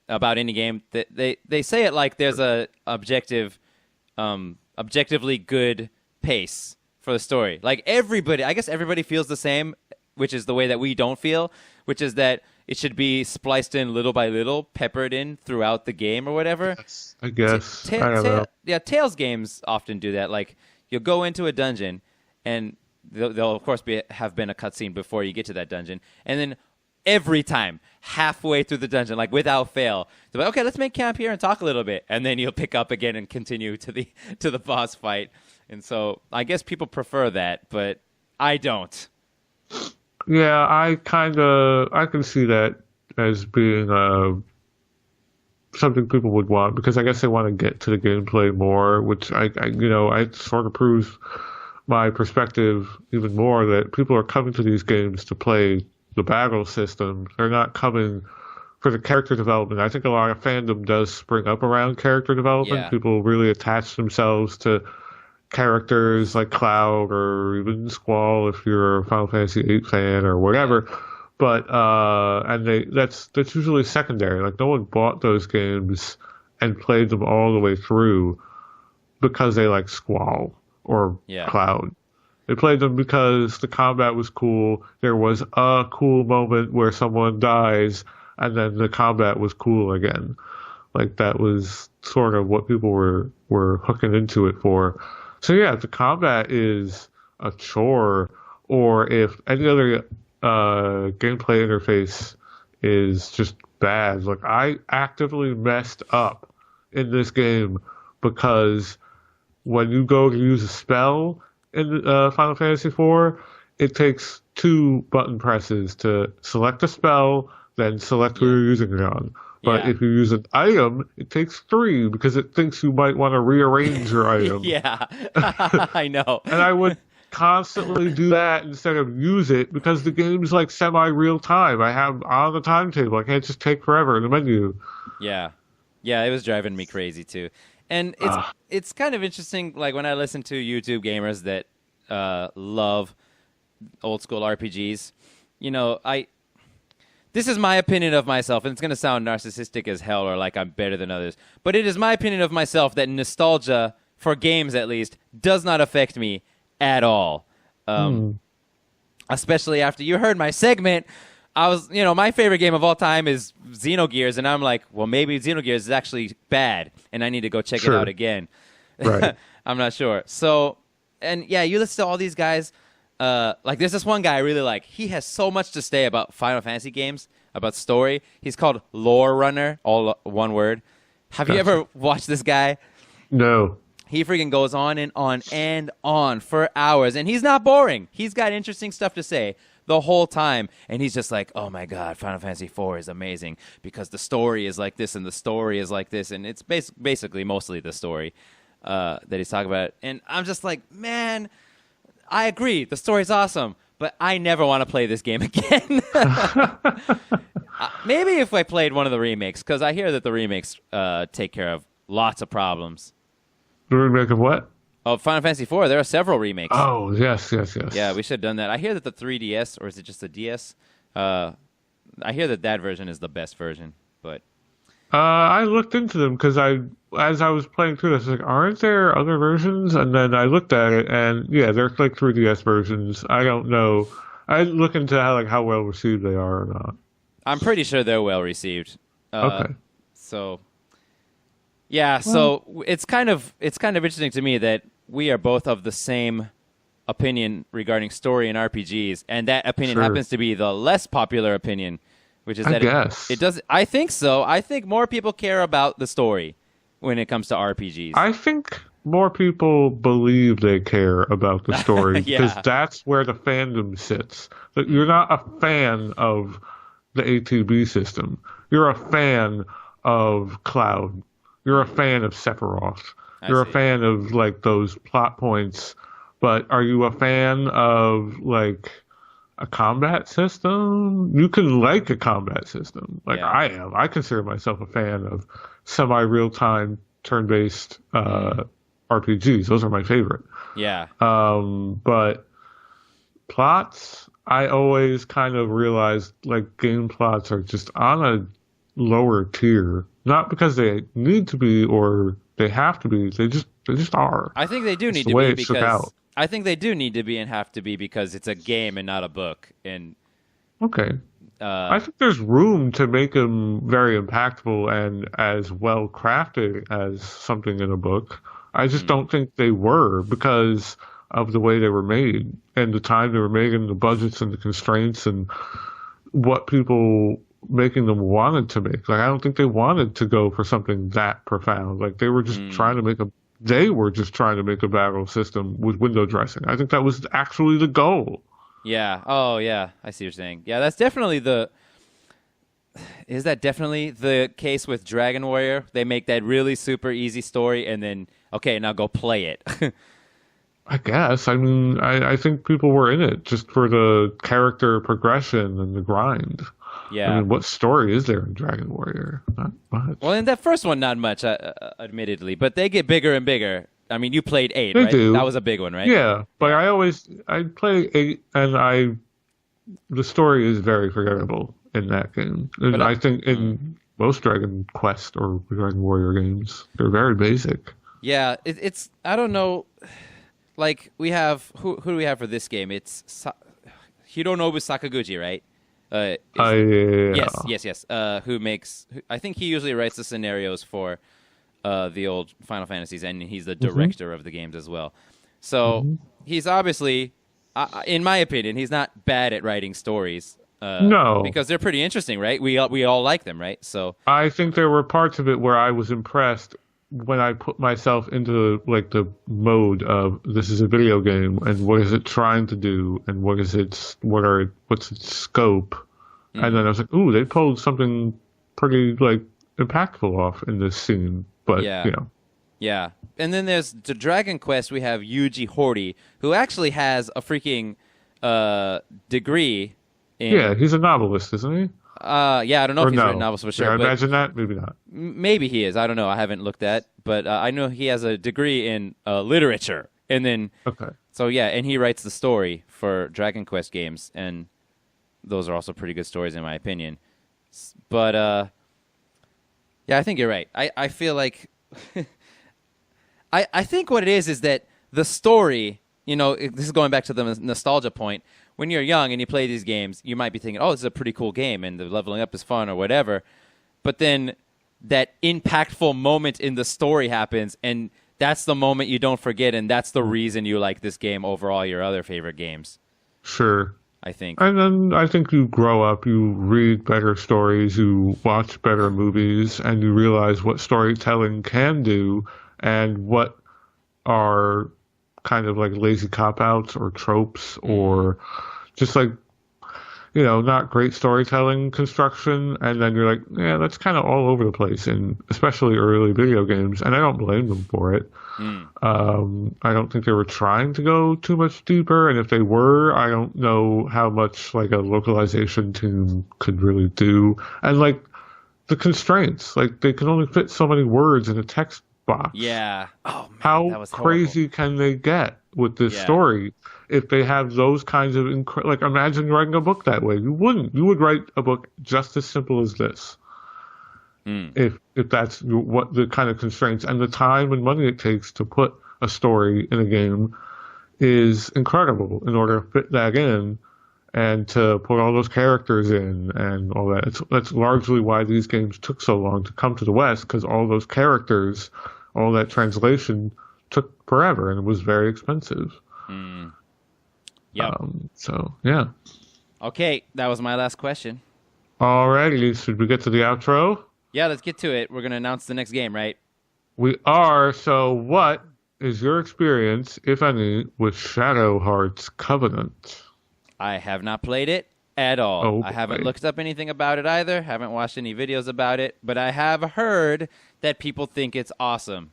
[SPEAKER 1] about any game that they say it like there's a objectively good pace for the story. Like everybody, I guess everybody feels the same, which is the way that we don't feel, which is that it should be spliced in little by little, peppered in throughout the game or whatever.
[SPEAKER 2] I guess I don't know.
[SPEAKER 1] Yeah, Tales games often do that. Like you'll go into a dungeon, and there'll of course have been a cutscene before you get to that dungeon, and then every time, halfway through the dungeon, like without fail, they're like, okay, let's make camp here and talk a little bit, and then you'll pick up again and continue to the boss fight. And so I guess people prefer that, but I don't.
[SPEAKER 2] Yeah, I can see that as being something people would want because I guess they want to get to the gameplay more, which I sort of proves my perspective even more that people are coming to these games to play the battle system. They're not coming for the character development. I think a lot of fandom does spring up around character development.
[SPEAKER 1] Yeah.
[SPEAKER 2] People really attach themselves to characters like Cloud or even Squall if you're a Final Fantasy VIII fan or whatever. But and that's usually secondary. Like no one bought those games and played them all the way through because they like Squall or Cloud. They played them because the combat was cool. There was a cool moment where someone dies, and then the combat was cool again. Like that was sort of what people were hooking into it for. So yeah, if the combat is a chore, or if any other gameplay interface is just bad, like I actively messed up in this game because when you go to use a spell in Final Fantasy IV, it takes 2 button presses to select a spell, then select who you're using it on. But if you use an item, it takes 3 because it thinks you might want to rearrange your item.
[SPEAKER 1] Yeah, I know.
[SPEAKER 2] And I would constantly do that instead of use it because the game's like semi-real time. I have on the timetable. I can't just take forever in the menu.
[SPEAKER 1] Yeah, it was driving me crazy too. And it's kind of interesting, like when I listen to YouTube gamers that love old school RPGs, you know, this is my opinion of myself, and it's going to sound narcissistic as hell or like I'm better than others, but it is my opinion of myself that nostalgia, for games at least, does not affect me at all. Especially after you heard my segment, I was, you know, my favorite game of all time is Xenogears, and I'm like, well, maybe Xenogears is actually bad, and I need to go check it out again.
[SPEAKER 2] Right.
[SPEAKER 1] I'm not sure. So, and yeah, you listen to all these guys. Like there's this one guy I really like. He has so much to say about Final Fantasy games, about story. He's called Lore Runner, all one word. Have you ever watched this guy?
[SPEAKER 2] No.
[SPEAKER 1] He freaking goes on and on and on for hours, and he's not boring. He's got interesting stuff to say the whole time, and he's just like, oh my god, Final Fantasy IV is amazing because the story is like this and the story is like this, and it's basically mostly the story that he's talking about. And I'm just like, man, I agree. The story's awesome, but I never want to play this game again. Maybe if I played one of the remakes, because I hear that the remakes take care of lots of problems.
[SPEAKER 2] The remake of what?
[SPEAKER 1] Of Final Fantasy IV. There are several remakes.
[SPEAKER 2] Oh, yes.
[SPEAKER 1] Yeah, we should have done that. I hear that the 3DS, or is it just the DS? I hear that version is the best version, but...
[SPEAKER 2] I looked into them because as I was playing through this, I was like, aren't there other versions? And then I looked at it, and yeah, there's like 3DS versions. I don't know. I didn't look into how well received they are or not.
[SPEAKER 1] I'm pretty sure they're well received.
[SPEAKER 2] Okay.
[SPEAKER 1] So, yeah. So it's kind of interesting to me that we are both of the same opinion regarding story in RPGs, and that opinion happens to be the less popular opinion. Which is that it does. I think so. I think more people care about the story when it comes to RPGs.
[SPEAKER 2] I think more people believe they care about the story because that's where the fandom sits. That you're not a fan of the ATB system. You're a fan of Cloud. You're a fan of Sephiroth. You're a fan of like those plot points. But are you a fan of like a combat system? You can like a combat system. Like I am. I consider myself a fan of semi-real-time turn-based RPGs. Those are my favorite.
[SPEAKER 1] Yeah.
[SPEAKER 2] But plots, I always kind of realized like game plots are just on a lower tier. Not because they need to be or they have to be. They just are.
[SPEAKER 1] I think they do need to be because I think they do need to be and have to be because it's a game and not a book. And
[SPEAKER 2] okay. I think there's room to make them very impactful and as well crafted as something in a book. I just don't think they were because of the way they were made and the time they were made and the budgets and the constraints and what people making them wanted to make. Like I don't think they wanted to go for something that profound. Like they were just trying to make a battle system with window dressing. I think that was actually the goal.
[SPEAKER 1] Yeah. Oh, yeah. I see what you're saying. Yeah, that's definitely Is that definitely the case with Dragon Warrior? They make that really super easy story and then, okay, now go play it.
[SPEAKER 2] I guess. I mean, I think people were in it just for the character progression and the grind.
[SPEAKER 1] Yeah.
[SPEAKER 2] I mean, what story is there in Dragon Warrior? Not much.
[SPEAKER 1] Well, in that first one, not much, admittedly. But they get bigger and bigger I mean, you played 8,
[SPEAKER 2] They
[SPEAKER 1] right?
[SPEAKER 2] do.
[SPEAKER 1] That was a big one, right?
[SPEAKER 2] Yeah, but I play 8, and the story is very forgettable in that game. And
[SPEAKER 1] But
[SPEAKER 2] I think in most Dragon Quest or Dragon Warrior games, they're very basic.
[SPEAKER 1] Yeah, it's I don't know. Like we have who do we have for this game? It's Hironobu Sakaguchi, right?
[SPEAKER 2] Yeah.
[SPEAKER 1] Yes. Who makes? I think he usually writes the scenarios for the old Final Fantasies, and he's the director of the games as well. So he's obviously, in my opinion, he's not bad at writing stories.
[SPEAKER 2] No,
[SPEAKER 1] because they're pretty interesting, right? We all like them, right? So
[SPEAKER 2] I think there were parts of it where I was impressed when I put myself into like the mode of this is a video game and what is it trying to do and what's its scope, and then I was like, ooh, they pulled something pretty like impactful off in this scene, but
[SPEAKER 1] yeah. Yeah. And then there's the Dragon Quest. We have Yuji Horii, who actually has a freaking degree.
[SPEAKER 2] Yeah, he's a novelist, isn't he?
[SPEAKER 1] Yeah, I don't know if he's written novels for sure.
[SPEAKER 2] Yeah, I
[SPEAKER 1] but
[SPEAKER 2] imagine that. Maybe not.
[SPEAKER 1] Maybe he is. I don't know. I haven't looked at, but I know he has a degree in literature. And then, so yeah, and he writes the story for Dragon Quest games, and those are also pretty good stories in my opinion. But yeah, I think you're right. I feel like I think what it is that the story. This is going back to the nostalgia point. When you're young and you play these games, you might be thinking, oh, this is a pretty cool game and the leveling up is fun or whatever. But then that impactful moment in the story happens, and that's the moment you don't forget, and that's the reason you like this game over all your other favorite games.
[SPEAKER 2] Sure.
[SPEAKER 1] I think.
[SPEAKER 2] And then I think you grow up, you read better stories, you watch better movies, and you realize what storytelling can do and what are kind of like lazy cop-outs or tropes or just like, not great storytelling construction. And then you're like, yeah, that's kind of all over the place, and especially early video games. And I don't blame them for it. I don't think they were trying to go too much deeper. And if they were, I don't know how much like a localization team could really do. And like the constraints, like they can only fit so many words in a text box.
[SPEAKER 1] Yeah. Oh man,
[SPEAKER 2] how
[SPEAKER 1] that was
[SPEAKER 2] crazy can they get with this story if they have those kinds of like imagine writing a book that way. You would write a book just as simple as this if that's what the kind of constraints and the time and money it takes to put a story in a game is incredible in order to fit that in and to put all those characters in and all that. That's largely why these games took so long to come to the West, because all those characters, all that translation took forever and it was very expensive.
[SPEAKER 1] Yeah.
[SPEAKER 2] So, yeah.
[SPEAKER 1] Okay, that was my last question.
[SPEAKER 2] Alrighty, should we get to the outro?
[SPEAKER 1] Yeah, let's get to it. We're going to announce the next game, right?
[SPEAKER 2] We are. So what is your experience, if any, with Shadow Hearts Covenant?
[SPEAKER 1] I have not played it at all.
[SPEAKER 2] Oh,
[SPEAKER 1] I haven't looked up anything about it either. Haven't watched any videos about it. But I have heard that people think it's awesome.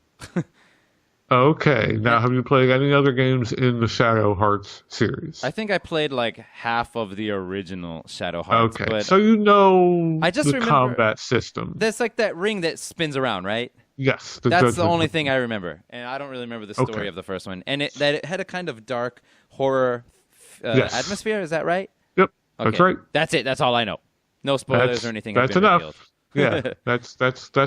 [SPEAKER 2] Okay. Now, have you played any other games in the Shadow Hearts series?
[SPEAKER 1] I think I played like half of the original Shadow Hearts.
[SPEAKER 2] Okay.
[SPEAKER 1] But
[SPEAKER 2] So you know
[SPEAKER 1] I just
[SPEAKER 2] the
[SPEAKER 1] remember
[SPEAKER 2] combat system.
[SPEAKER 1] That's like that ring that spins around, right?
[SPEAKER 2] Yes.
[SPEAKER 1] That's the only thing I remember. And I don't really remember the story of the first one. And it had a kind of dark horror atmosphere. Is that right?
[SPEAKER 2] Yep.
[SPEAKER 1] Okay.
[SPEAKER 2] That's right.
[SPEAKER 1] That's it. That's all I know. No spoilers or anything.
[SPEAKER 2] That's enough. Yeah, that's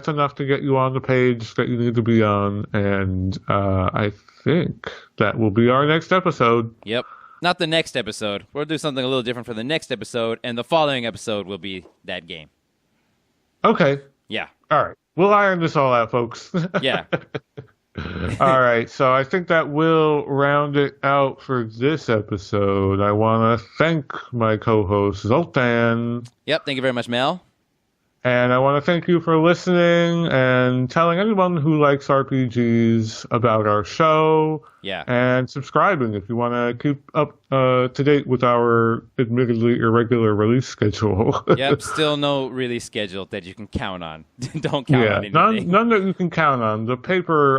[SPEAKER 2] enough to get you on the page that you need to be on, and I think that will be our next episode.
[SPEAKER 1] Yep. Not the next episode. We'll do something a little different for the next episode, and the following episode will be that game.
[SPEAKER 2] Okay.
[SPEAKER 1] Yeah.
[SPEAKER 2] All right. We'll iron this all out, folks.
[SPEAKER 1] Yeah.
[SPEAKER 2] All right. So I think that will round it out for this episode. I want to thank my co-host, Zoltan.
[SPEAKER 1] Yep. Thank you very much, Mel.
[SPEAKER 2] And I want to thank you for listening and telling anyone who likes RPGs about our show.
[SPEAKER 1] Yeah.
[SPEAKER 2] And subscribing if you want to keep up to date with our admittedly irregular release schedule.
[SPEAKER 1] Yep. Still no release schedule that you can count on. Don't count on anything.
[SPEAKER 2] None that you can count on. The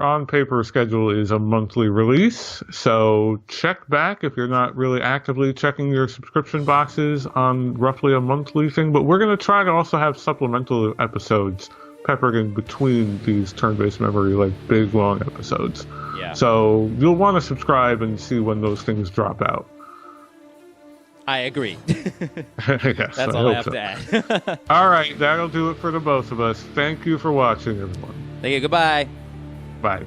[SPEAKER 2] on paper schedule is a monthly release. So check back if you're not really actively checking your subscription boxes on roughly a monthly thing. But we're going to try to also have supplemental episodes peppered in between these turn-based memory, like big, long episodes.
[SPEAKER 1] Yeah.
[SPEAKER 2] So you'll want to subscribe and see when those things drop out.
[SPEAKER 1] I agree.
[SPEAKER 2] Yes,
[SPEAKER 1] That's all I have to add.
[SPEAKER 2] All right, that'll do it for the both of us. Thank you for watching, everyone.
[SPEAKER 1] Thank you. Goodbye.
[SPEAKER 2] Bye.